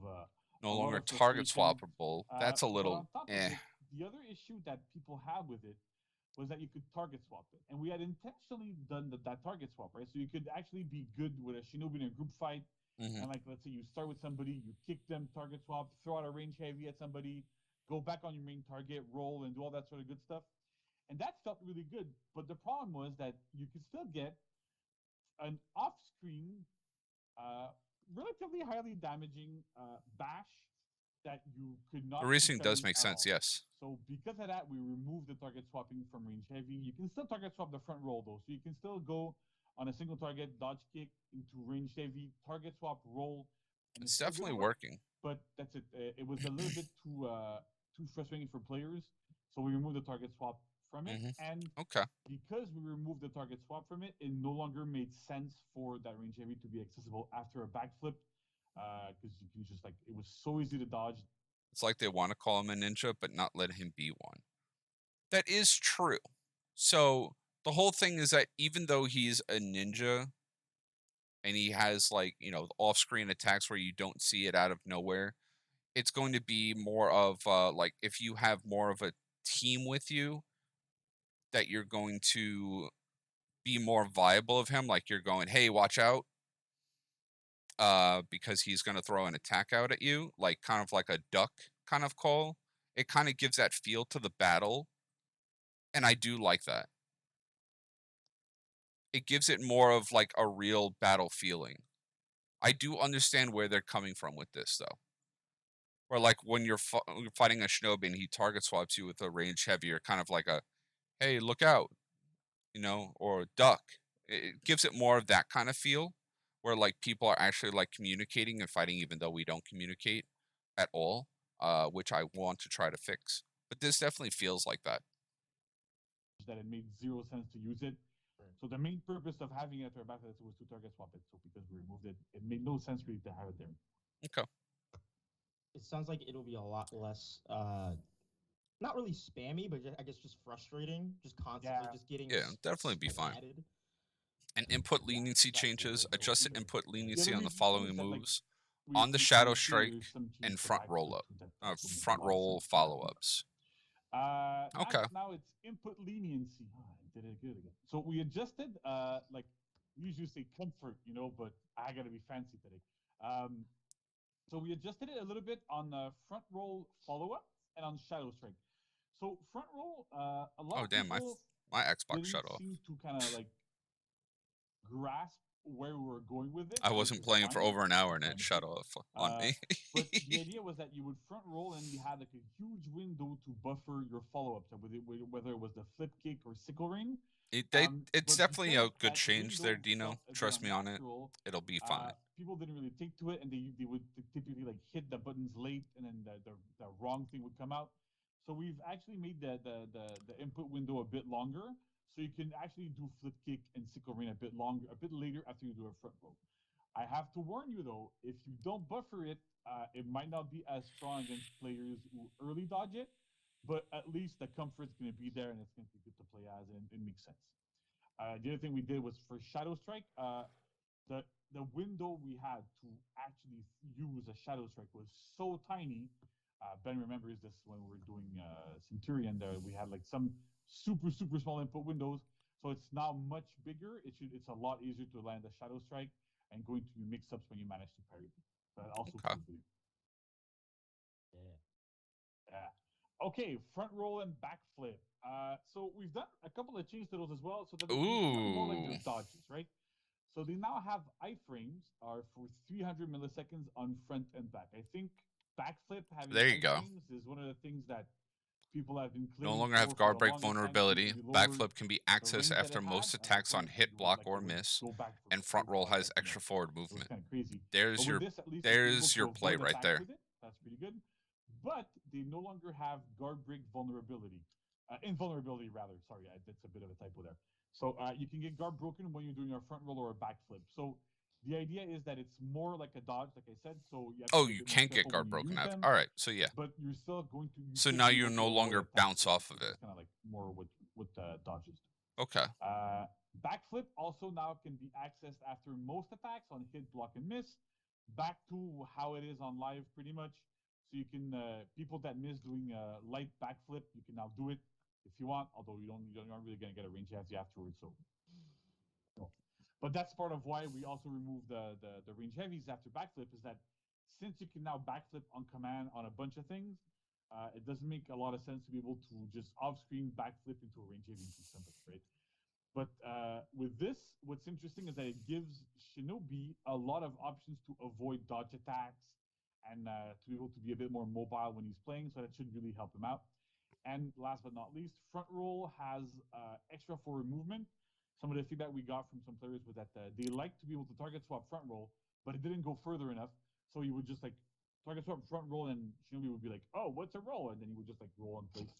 No a lot longer of target frustration. swappable. That's a But little on top of it, the other issue that people have with it was that you could target swap it, and we had intentionally done that target swap, right? So you could actually be good with a Shinobi in a group fight, Mhm. and like let's say you start with somebody, you kick them, target swap, throw out a range heavy at somebody, go back on your main target, roll, and do all that sort of good stuff, and that felt really good. But the problem was that you could still get an off-screen, relatively highly damaging bash that you could The not reasoning does defend make at sense, all. yes. So because of that, we removed the target swapping from range heavy. You can still target swap the front roll though, so you can still go on a single target dodge kick into range heavy, target swap roll, and It's still gonna definitely work. working. But that's it. It was a little bit too frustrating for players, so we removed the target swap from it. And Okay. because we removed the target swap from it, it no longer made sense for that range heavy to be accessible after a backflip, because you can just like it was so easy to dodge. It's like they want to call him a ninja, but not let him be one. That is true. So the whole thing is that even though he's a ninja and he has like, off-screen attacks where you don't see it out of nowhere, it's going to be more of like if you have more of a team with you, that you're going to be more viable of him. Like you're going, hey, watch out, because he's going to throw an attack out at you, like kind of like a duck kind of call. It kind of gives that feel to the battle, and I do like that. It gives it more of like a real battle feeling. I do understand where they're coming from with this, though. Or like when you're fighting a Shinobi and he target swaps you with a range heavier, kind of like a, hey, look out, or duck. It gives it more of that kind of feel, where like people are actually like communicating and fighting, even though we don't communicate at all, which I want to try to fix. But this definitely feels like that. That it made zero sense to use it. So the main purpose of having it after a backflip was to target swap it. So because we removed it, it made no sense really to have it there. Okay. It sounds like it'll be a lot less, not really spammy, but I guess just frustrating, just constantly just getting definitely be fine. added. And input leniency exactly, changes, right. adjusted input leniency on the reason following is that, like, moves: on the shadow strike there's some change and to front backflip roll up, too that also makes a front lot of roll sense. follow ups. Okay. Now it's input leniency. Oh, I did it good again. So we adjusted like We usually say comfort, but I gotta be fancy today. So we adjusted it a little bit on front roll follow up and on shadow strike. So front roll, a lot Oh of damn, people my Xbox didn't shut off. seem to kind of like grasp where we were going with it, I which wasn't is playing for fine. over an hour That's and not a it shut mistake. off on me. But the idea was that you would front roll and you had like a huge window to buffer your follow-ups, whether it was the flip kick or sickle ring. It's But definitely a because good that change there, window Dino. felt a bit Trust me on it. unnatural, It'll be fine. people didn't really take to it, and they would typically like hit the buttons late, and then the wrong thing would come out. So we've actually made the input window a bit longer, so you can actually do flip kick and sickle ring a bit longer, a bit later after you do a front roll. I have to warn you though, if you don't buffer it, it might not be as strong against players who early dodge it, but at least the comfort's going to be there and it's going to be good to play as, and it makes sense. The other thing we did was for Shadow Strike, the the window we had to actually use a Shadow Strike was so tiny. Ben remembers this when we were doing Centurion. There, we had like some super small input windows, so it's now much bigger. It's a lot easier to land a Shadow Strike and go into your mix-ups when you manage to parry them. So that also Okay. feels good. Yeah. Okay, front roll and backflip. So we've done a couple of changes to those as well, so that they feel more like Ooh. they're dodges, right? So they now have iframes are for 300 milliseconds on front and back. I think backflip having There you go. iframes is one of the things that people have been No claiming longer have for guard the break longest time. Seems vulnerability. to be lowered Backflip can be the accessed range that after it had. most attacks Before on you had to hit, go block, like or it would miss. go back for And front so roll far has that extra forward it was movement. kind of crazy. There's But with your this, at least you're able there's to your play avoid right attacks there. with it. That's pretty good. But they no longer have guard break vulnerability. Invulnerability, rather. Sorry, that's a bit of a typo there. So you can get guard broken when you're doing a front roll or a backflip. So the idea is that it's more like a dodge, like I said. So you have to Oh, be a you bit more can't get careful guard when you broken use after. them. All right, so yeah. But you're still going to. So should now be you able no to avoid longer attacks bounce with it. off of So it. that's kind of like more what dodges do. Okay. Backflip also now can be accessed after most attacks on hit, block, and miss. Back to how it is on live, pretty much. So you can people that miss doing a light backflip, you can now do it if you want. Although you're not really gonna get a range heavy afterwards. So, no. But that's part of why we also removed the range heavies after backflip. Is that since you can now backflip on command on a bunch of things, it doesn't make a lot of sense to be able to just off-screen backflip into a range heavy into somebody, right? But with this, what's interesting is that it gives Shinobi a lot of options to avoid dodge attacks and to be able to be a bit more mobile when he's playing. So that should really help him out. And last but not least, front roll has extra forward movement. Some of the feedback we got from some players was that they like to be able to target swap front roll, but it didn't go further enough. So you would just like target swap front roll, and Shinobi would be like, "Oh, what's a roll?" And then he would just like roll in place.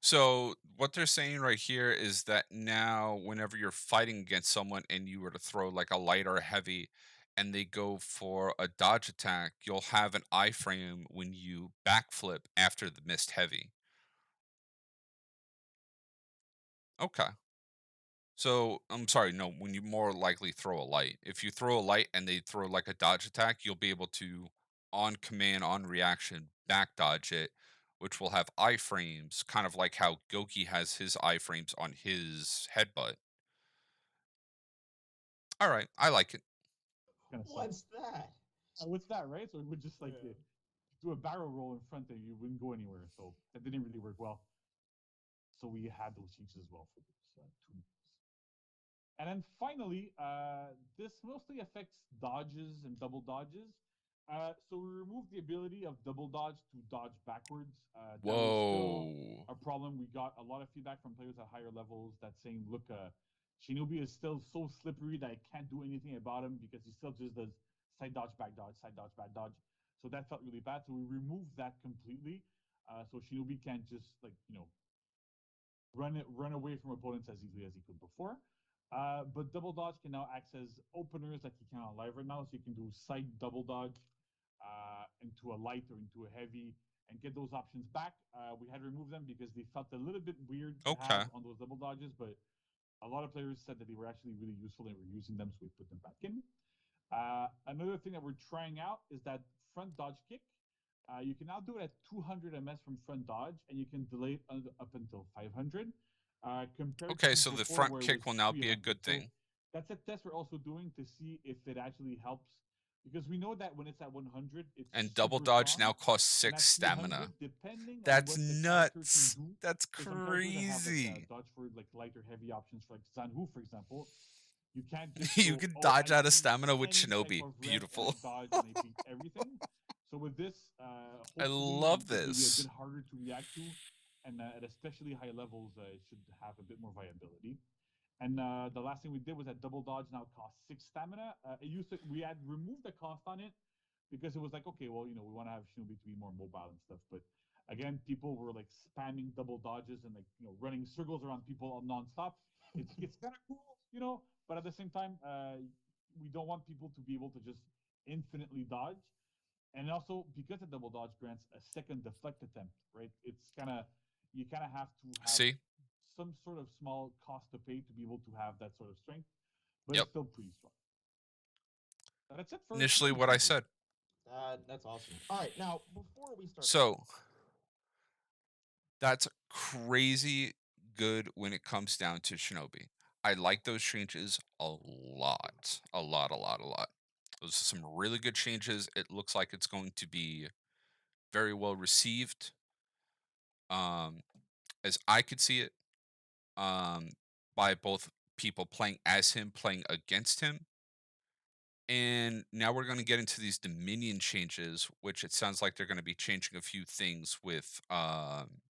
So what they're saying right here is that now whenever you're fighting against someone and you were to throw like a light or a heavy and they go for a dodge attack, you'll have an iframe when you backflip after the missed heavy. Okay. So I'm sorry, no, when you more likely throw a light. If you throw a light and they throw like a dodge attack, you'll be able to on command, on reaction, back dodge it, which will have iframes, kind of like how Goki has his iframes on his headbutt. All right, I like it. Kind of What's that? what's that, right? So it would just like do a barrel roll in front and you wouldn't go anywhere. So that didn't really work well. So we had those changes as well for those two moves. And then finally, this mostly affects dodges and double dodges. So we removed the ability of double dodge to dodge backwards. That was still Whoa. a problem. We got a lot of feedback from players at higher levels that saying, look, Shinobi is still so slippery that I can't do anything about him because he still just does side dodge, back dodge, side dodge, back dodge. So that felt really bad. So we removed that completely. So Shinobi can't just like, run away from opponents as easily as he could before. But double dodge can now access openers that he cannot live right now. So you can do side double dodge into a light or into a heavy and get those options back. We had to remove them because they felt a little bit weird to Okay. have on those double dodges, but a lot of players said that they were actually really useful and were using them, so we put them back in. Another thing that we're trying out is that front dodge kick. You can now do it at 200 ms from front dodge, and you can delay it up until 500. Compared Okay, to so the before front where it kick was will now be a 300. good So thing. That's a test we're also doing to see if it actually helps, because we know that when it's at 100, it's And double super dodge strong, now costs and 6 at 300, stamina. depending on That's what the character can nuts. do. That's So some characters that have like crazy. dodge for like lighter heavy options, for like Zhanhu, for example, you can't just You go, can oh, dodge I out of see stamina with 10 type Shinobi. of red and I Beautiful. dodge and I beat everything. So with this, I hopefully love it will be a this. bit harder to react to, and at especially high levels, it should have a bit more viability. And the last thing we did was that double dodge now costs 6 stamina. It used to, we had removed the cost on it because it was like, okay, well, we want to have Shinobi to be more mobile and stuff. But again, people were like spamming double dodges and like running circles around people nonstop. It's kind of cool. But at the same time, we don't want people to be able to just infinitely dodge. And also because the double dodge grants a second deflect attempt, right? It's kind of you kind of have to have See? some sort of small cost to pay to be able to have that sort of strength, but Yep. it's still pretty strong. That's it for Initially Shinobi what I changes. said. That's awesome. All right, now before we start, So that's crazy good when it comes down to Shinobi. I like those changes a lot. A lot, a lot, a lot. Those are some really good changes. It looks like it's going to be very well received. As I could see it, by both people playing as him, playing against him. And now we're going to get into these Dominion changes, which it sounds like they're going to be changing a few things with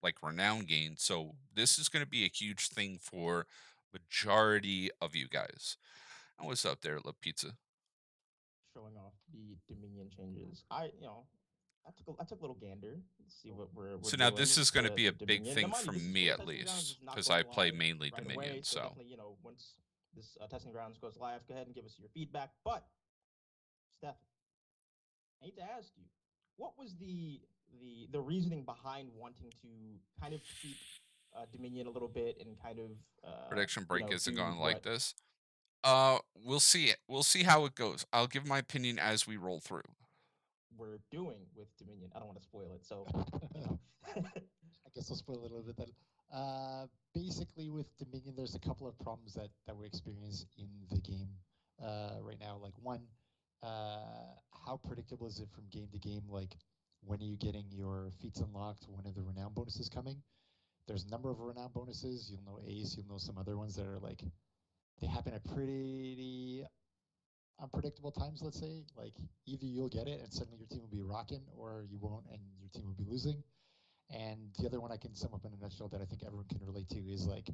like renown gain. So this is going to be a huge thing for majority of you guys. And what's up there, La Pizza? showing off the Dominion changes. I took a little gander. Let's see what we're So now doing this is going to to be a big Dominion. Now, thing mind you, for this is me for the at testing grounds. least, It's not because going I play live mainly right Dominion. away. So So definitely, once this testing grounds goes live, go ahead and give us your feedback. But Steph, I need to ask you, what was the reasoning behind wanting to kind of tweak Dominion a little bit and kind of prediction break isn't do going like what this. We'll see. We'll see how it goes. I'll give my opinion as we roll through. we're doing with Dominion. I don't want to spoil it, so I guess I'll spoil a little bit then. Basically, with Dominion, there's a couple of problems that we experience in the game right now. Like one, how predictable is it from game to game? Like, when are you getting your feats unlocked? When are the renown bonuses coming? There's a number of renown bonuses. You'll know Ace. You'll know some other ones that are like they happen at pretty unpredictable times. Let's say, like either you'll get it and suddenly your team will be rocking, or you won't and your team will be losing. And the other one I can sum up in a nutshell that I think everyone can relate to is like,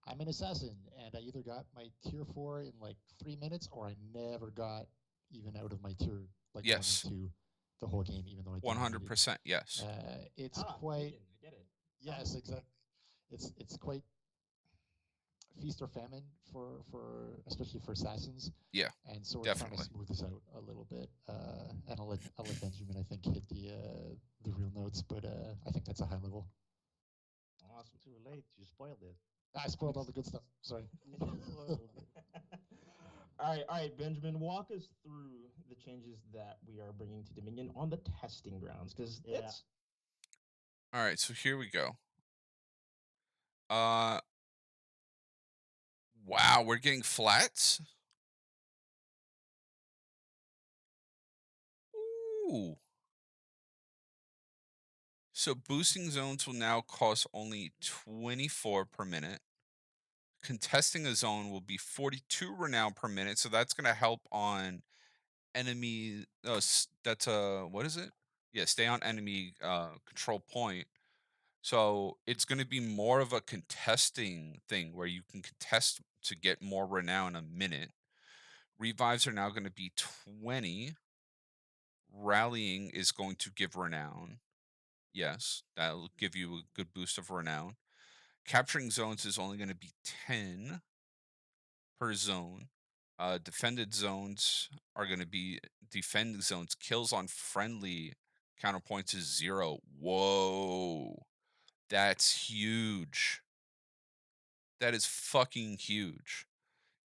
I'm an assassin and I either got my tier 4 in like 3 minutes or I never got even out of my tier like Yes. 1 and 2 the whole game, even though I 100% yes. It's quite. Dominion, I get it. Yes, exactly. It's quite feast or famine for especially for assassins. Yeah, and so we're definitely. trying to smooth this out a little bit. And I'll let Benjamin I think hit the real notes, but I think that's a high level. Awesome. Too late. You spoiled it. I spoiled all the good stuff. Sorry. All right, Benjamin, walk us through the changes that we are bringing to Dominion on the testing grounds, because Yeah. it's All right, so here we go. Wow, we're getting flats. Ooh. So boosting zones will now cost only 24 per minute. Contesting a zone will be 42 renown per minute, so that's going to help on enemy. That's a what is it? Yeah, stay on enemy control point. So it's going to be more of a contesting thing where you can contest to get more renown a minute. Revives are now going to be 20. Rallying is going to give renown. Yes, that'll give you a good boost of renown. Capturing zones is only going to be 10 per zone. Defended zones are going to be defending zones. Kills on friendly counterpoints is 0. Whoa. That's huge. That is fucking huge.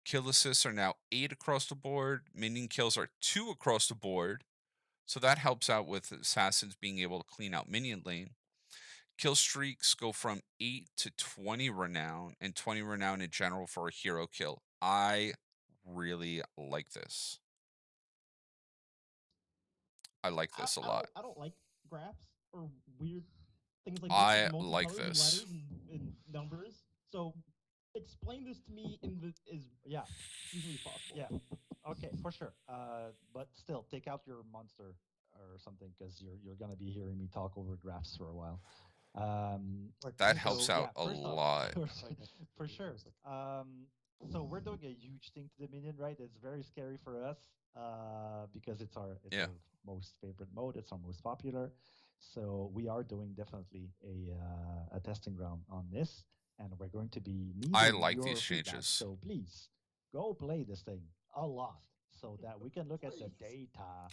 Kill assists are now 8 across the board. Minion kills are 2 across the board. So that helps out with assassins being able to clean out minion lane. Kill streaks go from 8 to 20 renown, and 20 renown in general for a hero kill. I really like this. I like this a lot. I don't like graphs or weird things like this, I with like multicolors and this. letters and numbers. So explain this to me in the as Yeah, easily as possible. yeah. Okay, for sure. But still, take out your monster or something because you're gonna be hearing me talk over graphs for a while. That helps out a first off, lot. for sure. So we're doing a huge thing to Dominion, right? It's very scary for us because it's our Yeah. most favorite mode. It's our most popular. So we are doing definitely a testing ground on this, and we're going to be needing I like your these feedback. changes. So please go play this thing a lot so that we can look at the data.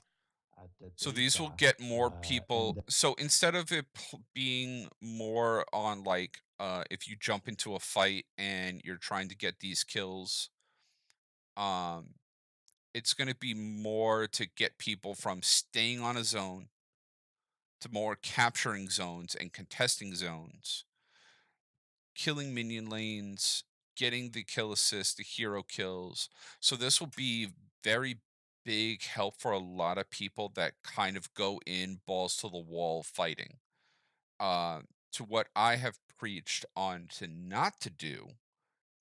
So these will get more people. So instead of it being more on like if you jump into a fight and you're trying to get these kills, it's going to be more to get people from staying on a zone to more capturing zones and contesting zones, killing minion lanes, getting the kill assist, the hero kills. So this will be very big help for a lot of people that kind of go in balls to the wall fighting. To what I have preached on to not to do,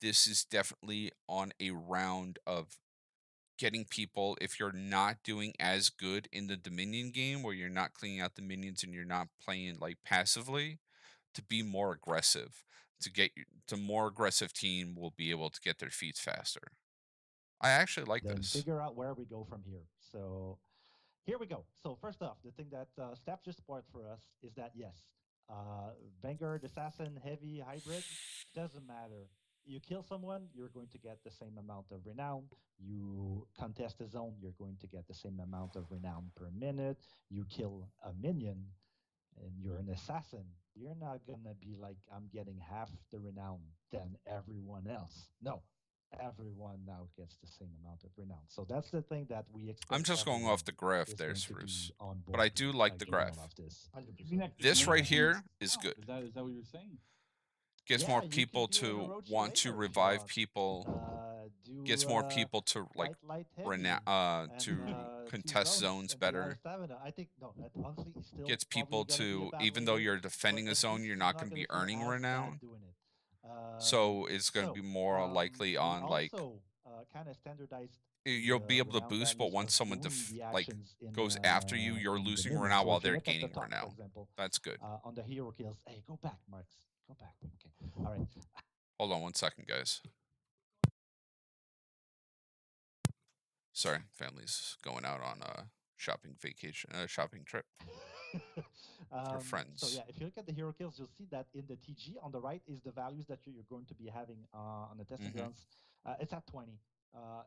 this is definitely on a round of getting people, if you're not doing as good in the Dominion game where you're not cleaning out the minions and you're not playing like passively, to be more aggressive. To get the more aggressive team will be able to get their feet faster. I actually like then this. figure out where we go from here. So here we go. So first off, the thing that Steph just spoiled for us is that yes, Vanguard, Assassin, Heavy, Hybrid, doesn't matter. You kill someone, you're going to get the same amount of renown. You contest a zone, you're going to get the same amount of renown per minute. You kill a minion, and you're an assassin. You're not gonna be like, I'm getting half the renown than everyone else. No, everyone now gets the same amount of renown. So that's the thing that we expect. I'm just going off the graph there, Spruce. But I do like the graph. This. This right here is good. Is that what you're saying? Gets Yeah, more you can people do an to Orochi want to later if you revive want. people. Do Gets more people to like light heavy to and, contest two zones and the better. Stamina. I think no, that honestly is still Gets probably people gonna be a to, bad even though later, you're but defending a at zone, least you're he's not not going to gonna be feel earning as renown. bad doing it. So it's going to be more likely we on like also kind of standardized you'll be able to renown boost, but values once of someone doing the like actions goes after you, you're in losing Dominion. renown So while if you they're look at the gaining top, for renown. example, That's good. on the hero kills. Hey, go back, Marks. Go back. Okay. All right. Hold on 1 second, guys. Sorry, family's going out on a shopping vacation, shopping trip. Their friends. So yeah, if you look at the hero kills, you'll see that in the TG on the right is the values that you're going to be having on the testing grounds. It's at 20.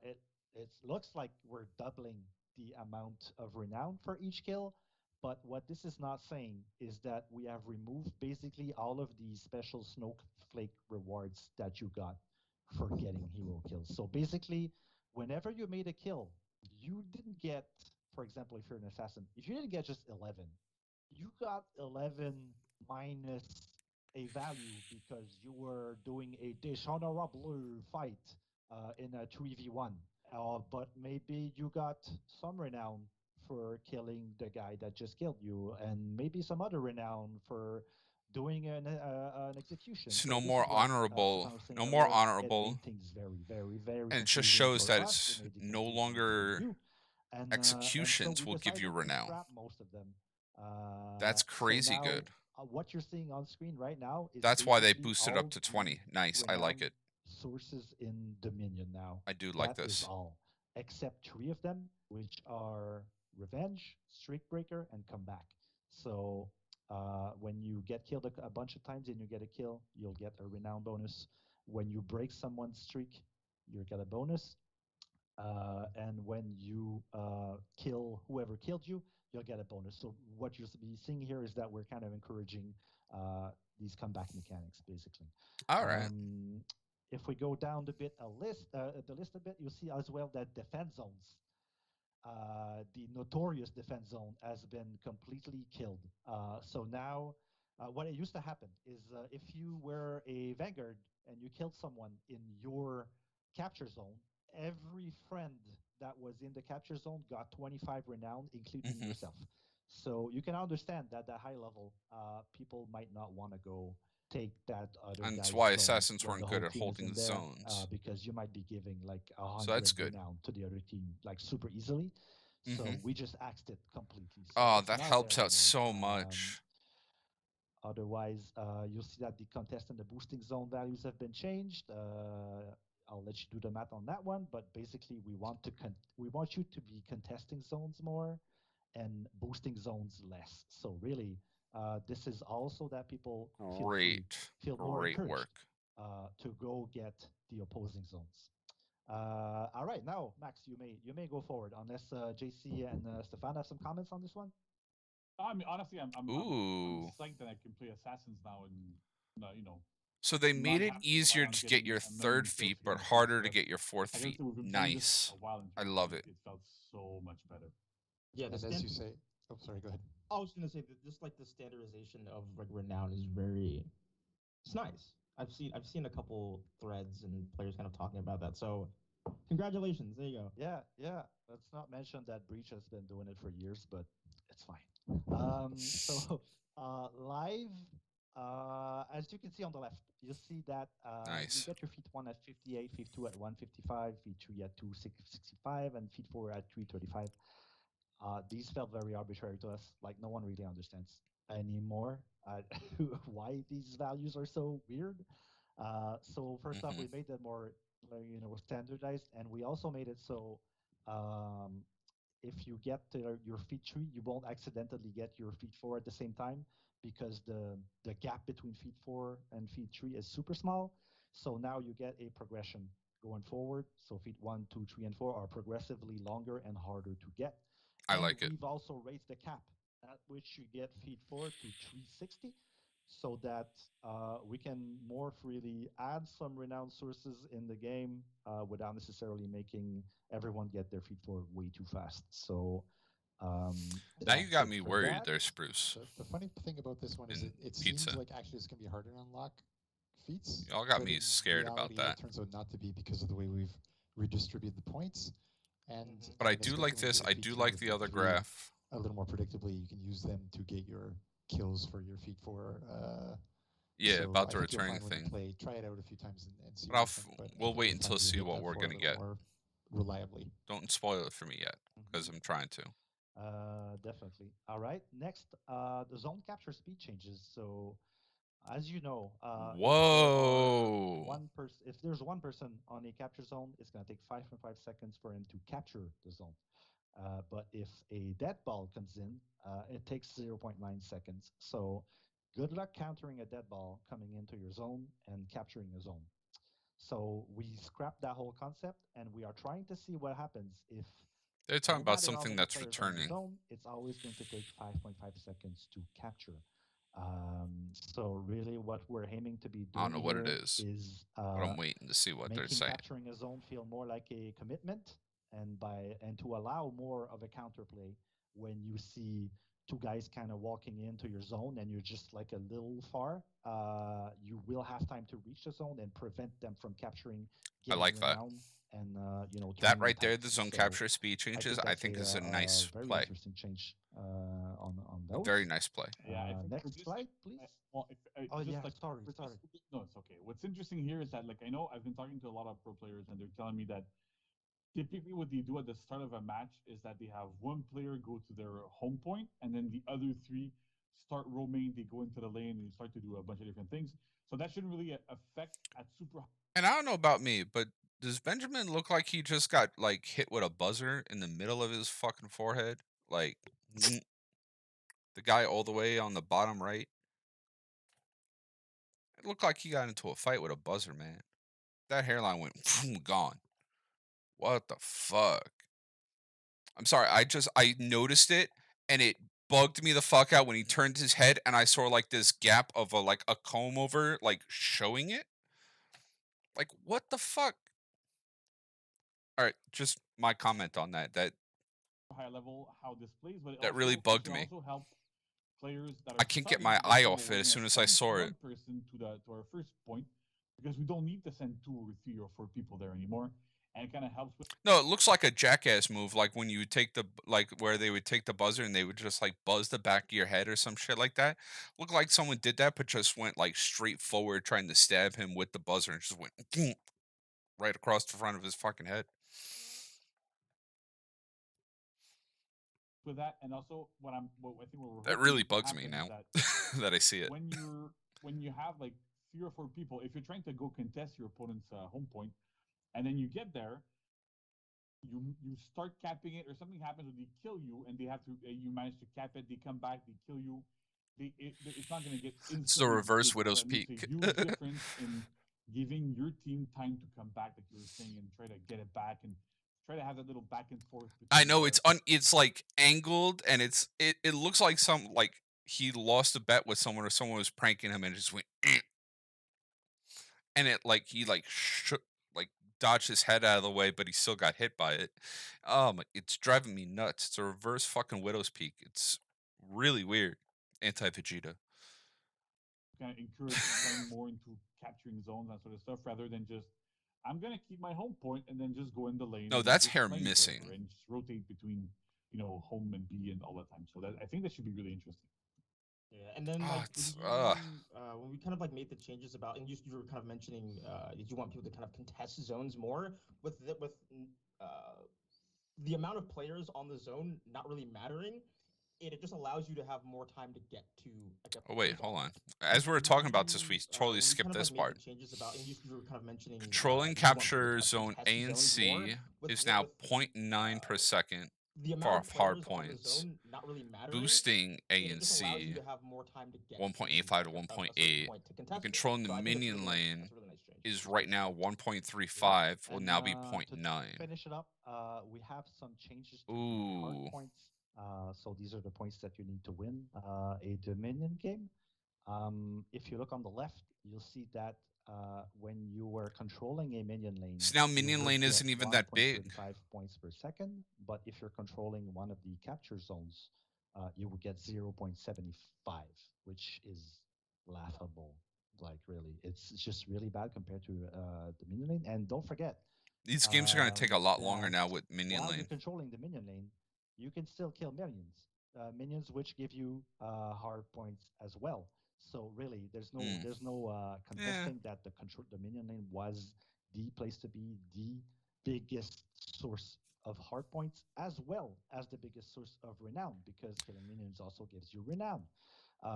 It looks like we're doubling the amount of renown for each kill, but what this is not saying is that we have removed basically all of the special snowflake rewards that you got for getting hero kills. So basically, whenever you made a kill, you didn't get, for example, if you're an assassin, if you didn't get just 11, you got 11 minus a value because you were doing a dishonorable fight in a 3v1. But maybe you got some renown for killing the guy that just killed you, and maybe some other renown for doing an execution. So So no this more is what, honorable, as I was saying no more earlier, it honorable, made things very, very, very and it just confusing shows for that us. it's It made it no confusing longer for you. And so executions we will give you decided to renown. scrap most of them. That's crazy so now, good. what you're seeing on screen right now is That's why they basically boosted all up to the 20. Nice, I like renown it. sources in Dominion now. I do like That is this. all, except 3 of them, which are Revenge, Streak Breaker, and Comeback. So when you get killed a bunch of times and you get a kill, you'll get a renown bonus. When you break someone's streak, you get a bonus. And when you kill whoever killed you, you'll get a bonus. So what you'll be seeing here is that we're kind of encouraging these comeback mechanics, basically. All right. If we go down the list a bit, you'll see as well that defense zones, the notorious defense zone, has been completely killed. So now, what it used to happen is if you were a Vanguard and you killed someone in your capture zone, every friend that was in the capture zone got 25 renown, including yourself. So you can understand that at high level, people might not want to go take that other And guy's that's why zone assassins when weren't the good whole at team is holding in the there, zones. because you might be giving like So that's 100 good. renown to the other team, like super easily. So we just axed it completely. So Oh, it's that not helps there out anymore. so much. Otherwise, you'll see that the contest and the boosting zone values have been changed. I'll let you do the math on that one, but basically we want you to be contesting zones more and boosting zones less. So really, this is also that people feel more Great encouraged work. to go get the opposing zones. All right, now Max, you may go forward unless JC and Stefan have some comments on this one. I mean, honestly, I'm Ooh. psyched that I can play assassins now, and So they not made it have to rely easier on to get getting your a million third kills feat, to get but my first harder to rep. get your fourth I gotta feet. say, we've been playing this Nice. a while in I tournaments, love and it. it felt so much better. Yeah, And as you say, oh, sorry, go ahead. I was gonna say that just like the standardization of like renown is it's nice. I've seen a couple threads and players kind of talking about that. So congratulations, there you go. Yeah. Let's not mention that Breach has been doing it for years, but it's fine. So live, as you can see on the left, you see that you Nice. get your feat 1 at 58, feat 2 at 155, feat 3 at 265, and feat 4 at 335. These felt very arbitrary to us. Like no one really understands anymore why these values are so weird. So first off, we made them more, standardized, and we also made it so um, if you get your feat 3, you won't accidentally get your feat 4 at the same time because the gap between feat 4 and feat 3 is super small. So now you get a progression going forward. So feat 1, 2, 3, and 4 are progressively longer and harder to get. I And like it. we've also raised the cap at which you get feat 4 to 360 so that we can more freely add some renowned sources in the game without necessarily making everyone get their feet forward way too fast. So Now you that's got it me for worried that. there, Spruce. The funny thing about this one is And it pizza. seems like actually it's going to be harder to unlock feats. Y'all got but me in scared about reality, that. It turns out not to be because of the way we've redistributed the points. And But I and do especially like when you this. get a I feat do 2 or like the feat other 3, graph. a little more predictably, you can use them to get your kills for your feat 4. Yeah, so about I the think you'll returning find when you thing. play, try it out a few times and see But what you think. But I we'll think wait you'll until find you'll see hit what that we're 4 a gonna little get. more reliably. Don't spoil it for me yet, because I'm trying to. Definitely. All right. Next, the zone capture speed changes. So, as you know, Whoa! if there's one person on a capture zone, it's going to take 5.5 seconds for him to capture the zone. But if a dead ball comes in, it takes 0.9 seconds. So, good luck countering a dead ball coming into your zone and capturing a zone. So we scrapped that whole concept, and we are trying to see what happens if They're no talking about matter how something many that's players are in the returning. zone, it's always going to take 5.5 seconds to capture. So really, what we're aiming to be I don't doing know what it here is, but I'm waiting to see what they're making saying. capturing a zone feel more like a commitment, and to allow more of a counterplay when you see two guys kind of walking into your zone and you're just like a little far. You will have time to reach the zone and prevent them from capturing, I getting like that. renown, and That turning right on there, tanks. the zone So capture speed changes, I that's think is a a nice very play. interesting change on A those. very nice play. Yeah, I think Next slide, please. Oh just yeah, like sorry. no, it's okay. What's interesting here is that, like, I know I've been talking to a lot of pro players, and they're telling me that typically what they do at the start of a match is that they have one player go to their home point, and then the other three start roaming. They go into the lane and start to do a bunch of different things. So that shouldn't really affect at super. And I don't know about me, but does Benjamin look like he just got like hit with a buzzer in the middle of his fucking forehead? Like the guy all the way on the bottom right. It looked like he got into a fight with a buzzer, man. That hairline went gone. What the fuck? I'm sorry. I noticed it and it bugged me the fuck out when he turned his head and I saw like this gap of a comb over like showing it. Like what the fuck? All right, just my comment on that. That High level how this plays, but that really bugged should me. also help players that I are can't get starting my and be like, eye oh, off it we're as gonna soon as I send saw it. one person to our first point because we don't need to send 2 or 3 or 4 people there anymore. and it kind of helps with. No, it looks like a jackass move, like when you would take the where they would take the buzzer and they would just like buzz the back of your head or some shit like that. Looked like someone did that, but just went like straight forward trying to stab him with the buzzer and just went right across the front of his fucking head. With that, and also what I think what we're That hoping really will bugs me happen now is that that I see it. when you have like 3 or 4 people, if you're trying to go contest your opponent's home point, and then you get there, you start capping it, or something happens where they kill you, and they have to you manage to cap it. They come back, they kill you. It's not going to get It's the instantly reverse defeated. Widow's So that makes Peak. a huge difference in giving your team time to come back, like you were saying, and try to get it back and try to have that little back and forth. I know it's like angled, and it looks like he lost a bet with someone, or someone was pranking him and it just went and it like he like dodged his head out of the way, but he still got hit by it. It's driving me nuts. It's a reverse fucking Widow's Peak. It's really weird. Anti-Vegeta. Kind of encourage playing more into capturing zones, that sort of stuff, rather than just I'm gonna keep my home point and then just go in the lane. No, and that's just hair lane missing. forever and just rotate between home and B and all the time. So I think that should be really interesting. Yeah, and then like when we kind of like made the changes about, and you were kind of mentioning, did you want people to kind of contest zones more with the amount of players on the zone not really mattering? It just allows you to have more time to get to like a Oh wait, zone. hold on. As we were talking about this, we totally skipped kind of this like made part. the changes about, and you were kind of mentioning Controlling did you want people to capture kind of zone contest A and zones more C with is now 0.9 per second the amount for of hard players on the points. zone not really mattering. Boosting A It and just allows you C to have more time to get 1.85 to a certain 1.8. point to And contest it. controlling the So I think that's minion really lane that's a really nice change. is right now 1.35. Will And, now be to 0.9. finish it up, we have some changes to the hard Ooh. points. So these are the points that you need to win a Dominion game. If you look on the left, you'll see that when you were controlling a minion lane, So now you minion would lane get isn't even that big. 1.35 points per second. But if you're controlling one of the capture zones, you would get 0.75, which is laughable. Like really, it's just really bad compared to the minion lane. And don't forget, These games are going to take a lot longer that now with minion while you're lane. controlling the minion lane, you can still kill minions. Minions which give you hard points as well. So really, there's no contesting that the minion lane was the place to be, the biggest source of hard points, as well as the biggest source of renown, because killing minions also gives you renown.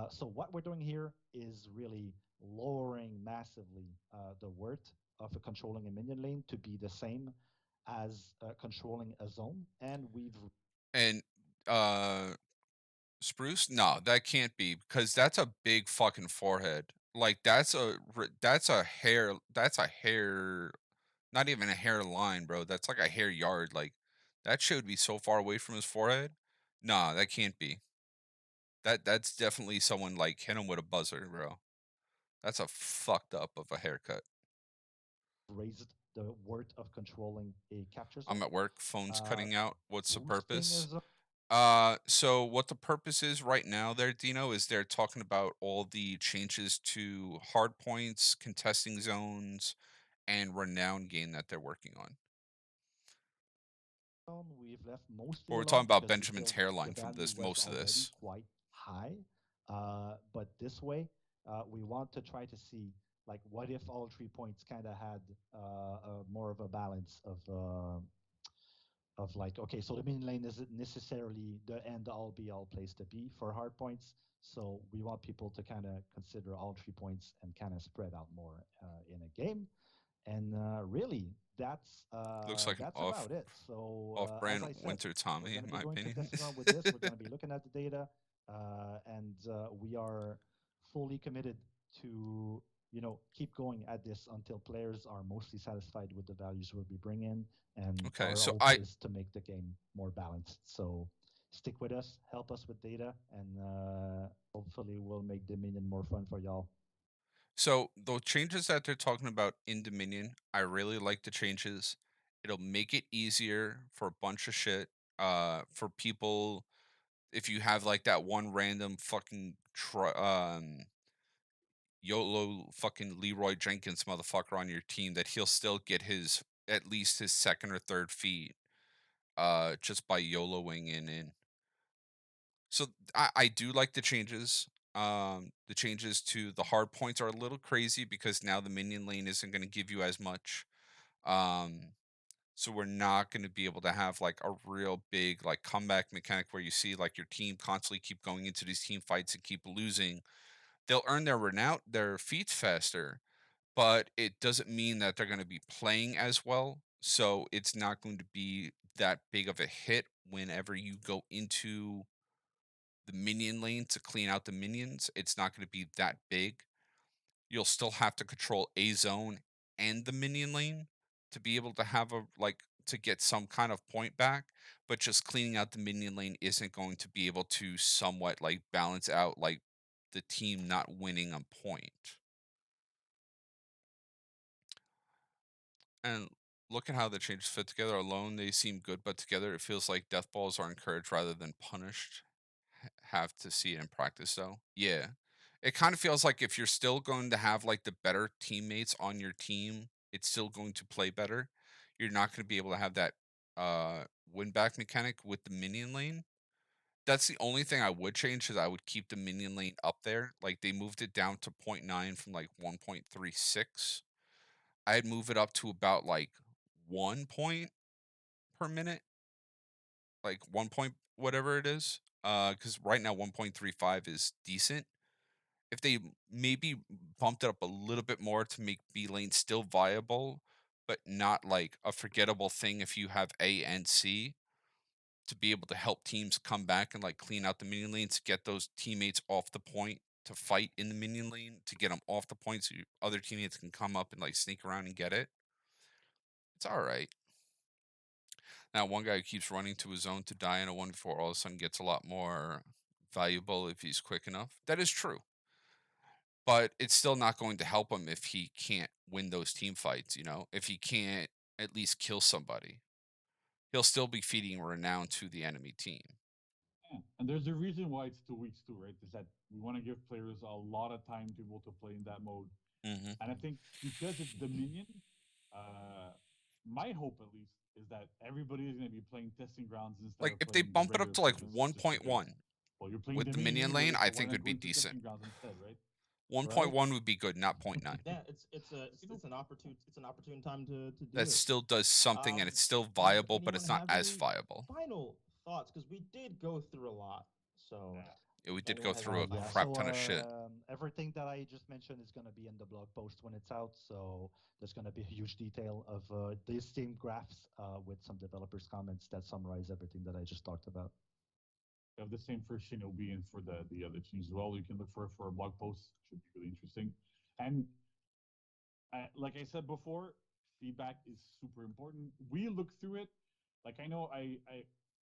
So what we're doing here is really lowering massively the worth of controlling a minion lane to be the same as controlling a zone, and And Spruce? No, that can't be, because that's a big fucking forehead. Like that's a hair. That's a hair. Not even a hairline, bro. That's like a hair yard. Like that shit would be so far away from his forehead. Nah, that can't be. That's definitely someone like hit him with a buzzer, bro. That's a fucked up of a haircut. raised the worth of controlling a capture zone. I'm at work. Phone's cutting out. What's the Boosting a purpose? zone. So what the purpose is right now there, Dino, is they're talking about all the changes to hard points, contesting zones, and renown gain that they're working on. We've left mostly But we're alone talking about because we Benjamin's feel hairline the from value this was most of already this. quite high. But this way, we want to try to see like what if all 3 points kind of had more of a balance of like, okay, so the minion lane isn't necessarily the end all be all place to be for hard points. So we want people to kind of consider all 3 points and kind of spread out more in a game. And really, that's Looks like that's an about it. So off-brand as I said, Winter we're Tommy, going in to my be going opinion. contesting around with this. We're going to be looking at the data, and we are fully committed to keep going at this until players are mostly satisfied with the values we'll be bringing, and Okay, our so hope is to make the game more balanced. So stick with us, help us with data, and hopefully we'll make Dominion more fun for y'all. So the changes that they're talking about in Dominion, I really like the changes. It'll make it easier for a bunch of shit. For people, if you have like that one random fucking YOLO fucking Leroy Jenkins motherfucker on your team, that he'll still get his at least his second or third feat, just by YOLOing in. So I do like the changes. The changes to the hard points are a little crazy because now the minion lane isn't going to give you as much. So we're not going to be able to have like a real big like comeback mechanic where you see like your team constantly keep going into these team fights and keep losing. They'll earn their feats faster, but it doesn't mean that they're going to be playing as well. So it's not going to be that big of a hit whenever you go into the minion lane to clean out the minions. It's not going to be that big. You'll still have to control a zone and the minion lane to be able to have to get some kind of point back, but just cleaning out the minion lane isn't going to be able to somewhat like balance out like the team not winning a point. And look at how the changes fit together. Alone they seem good, but together it feels like death balls are encouraged rather than punished. Have to see it in practice though. Yeah. It kind of feels like if you're still going to have like the better teammates on your team, it's still going to play better. You're not going to be able to have that win back mechanic with the minion lane. That's the only thing I would change is I would keep the minion lane up there. Like they moved it down to 0.9 from like 1.36. I'd move it up to about like 1 point per minute. Like 1 point whatever it is. Because right now 1.35 is decent. If they maybe bumped it up a little bit more to make B lane still viable, but not like a forgettable thing if you have A and C, to be able to help teams come back and like clean out the minion lanes, to get those teammates off the point to fight in the minion lane, to get them off the point so other teammates can come up and like sneak around and get it. It's all right. Now, one guy who keeps running to his zone to die in a 1v4 all of a sudden gets a lot more valuable if he's quick enough. That is true. But it's still not going to help him if he can't win those team fights, if he can't at least kill somebody. He'll still be feeding renown to the enemy team. Yeah. And there's a reason why it's 2 weeks too, right? Is that we want to give players a lot of time to be able to play in that mode. Mm-hmm. And I think because it's Dominion, my hope at least is that everybody is going to be playing testing grounds instead Like of if they playing the bump it up regular to like versions. 1.1 Well, you're playing with the Dominion minion lane, anyways, I so why think not would go be into decent. testing grounds instead, right? 1.1 would be good, not 0.9. Yeah, it's an opportune time to do That it. still does something and it's still Does viable, but anyone it's not have as any viable. final thoughts? Because we did go through a lot. So Yeah, we did anyone go has through a any Yeah, last crap so ton of shit. everything that I just mentioned is going to be in the blog post when it's out. So there's going to be a huge detail of these team graphs with some developers' comments that summarize everything that I just talked about. You have the same for Shinobi and for the other teams as well. You can look for a blog post. Should be really interesting. And like I said before, feedback is super important. We look through it. Like I know I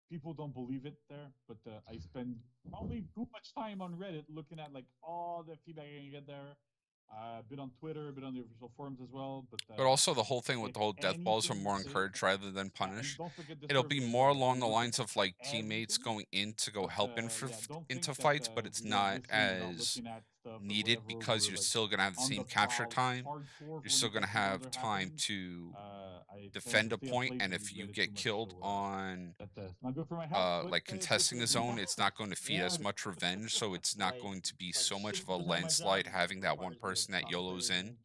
people don't believe it there, but I spend probably too much time on Reddit looking at like all the feedback I can get there. A bit on Twitter, a bit on the official forums as well. But also the whole thing with if the whole death balls are anything more you say, encouraged rather than and punished. don't forget the It'll be survey as more well. along We the look at lines of like teammates everything, going in to go but help yeah, don't think into that fights, but it's we are not missing. We're not as looking at stuff or needed whatever. because We're you're like still gonna have the on same the capture prowl time. hardcore You're when still the gonna testing grounds have are time happening. to I tend defend to a stay up point, late and and if use you Reddit too get much, killed so on that's not good for my health. But like it's good contesting for a me. zone, it's not going to feed Yeah, as much revenge, so it's not going to be like so much of a 60% of my landslide job having that one requires me to person that talk to YOLO's players in. and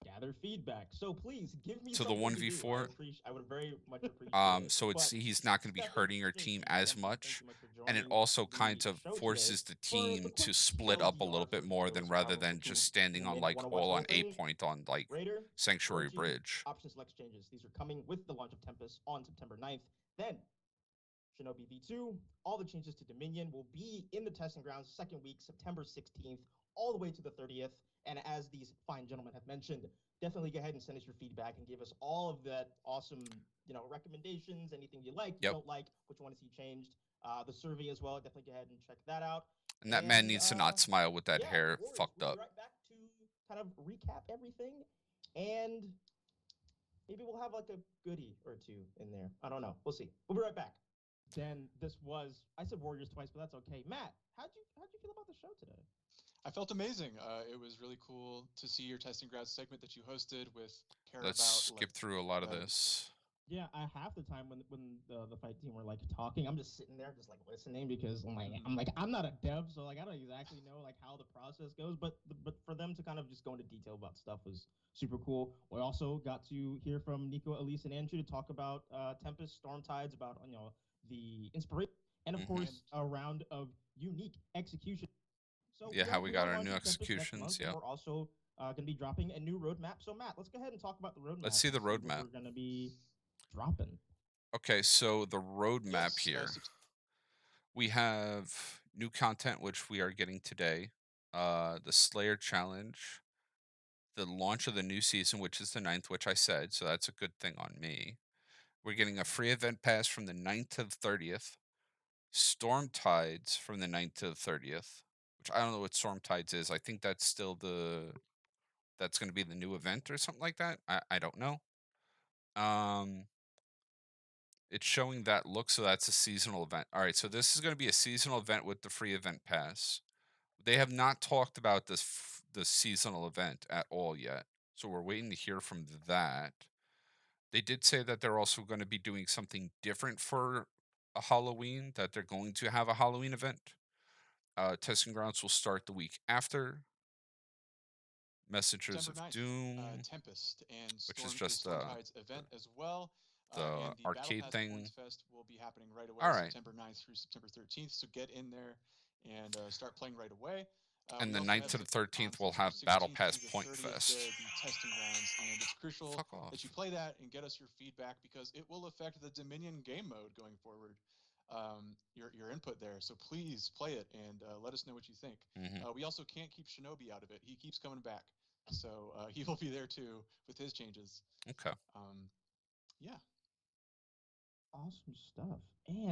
gather feedback. So please give me To the something to do. 1v4. I would very much appreciate it. So But he's not going to be Stefan, hurting your team JP, as Dempsey, thank much, you much for and it joining also the kind of show today. forces the For the team to quick split up a TLDR little bit for more than those rather powerful than teams just standing tuning on in and like want to watch all the whole on A thing. point on like Raider, Sanctuary OG, Bridge. option select changes. These are coming with the launch of Tempest on September 9th. Then Shinobi V2, all the changes to Dominion will be in the testing grounds second week, September 16th, all the way to the 30th. And as these fine gentlemen have mentioned, definitely go ahead and send us your feedback and give us all of that awesome, recommendations, anything you like, you don't like, what you want to see changed. The survey as well, definitely go ahead and check that out. And that man needs to not smile with that hair Warriors, fucked we'll up. be right back to kind of recap everything, and maybe we'll have like a goodie or two in there. I don't know. We'll see. We'll be right back. Then I said Warriors twice, but that's okay. Matt, how'd you feel about the show today? I felt amazing. It was really cool to see your testing grounds segment that you hosted with care Let's about skip through a lot of the- this. Yeah, half the time when the fight team were like talking, I'm just sitting there just like listening because I'm not a dev, so like I don't exactly know like how the process goes, but for them to kind of just go into detail about stuff was super cool. We also got to hear from Nico, Elise, and Andrew to talk about Tempest, Storm Tides, about the inspiration, and of course a round of unique execution. So Yeah, how we got our new launching Tempest next executions. month, and Yeah. we're also going to be dropping a new roadmap. So Matt, let's go ahead and talk about the roadmap. Let's see the what roadmap. we're going to be dropping. Okay, so the roadmap Yes, here. We have new content, which we are getting today. The Slayer Challenge, the launch of the new season, which is the 9th, which I said, so that's a good thing on me. We're getting a free event pass from the 9th to the 30th. Storm Tides from the 9th to the 30th, which I don't know what Storm Tides is. I think that's still that's going to be the new event or something like that. I don't know. It's showing that look, so that's a seasonal event. All right, so this is going to be a seasonal event with the free event pass. They have not talked about the seasonal event at all yet, so we're waiting to hear from that. They did say that they're also going to be doing something different for a Halloween, that they're going to have a Halloween event. Testing grounds will start the week after. Messengers September of 9th, Doom, Tempest and which is the just Storm Tides event as well. the and the Battle arcade Pass thing. Points Fest will be happening right away, All right. September 9th through September 13th. So get in there and start playing right away. And we the also 9th have to the 13th, we'll September have Battle 16th Pass through the Point 30th Fest. the testing grounds, and it's crucial Fuck off. that you play that and get us your feedback because it will affect the Dominion game mode going forward. Your input there. So please play it and let us know what you think. We also can't keep Shinobi out of it. He keeps coming back. So he will be there too with his changes. Okay. Yeah. Awesome stuff. And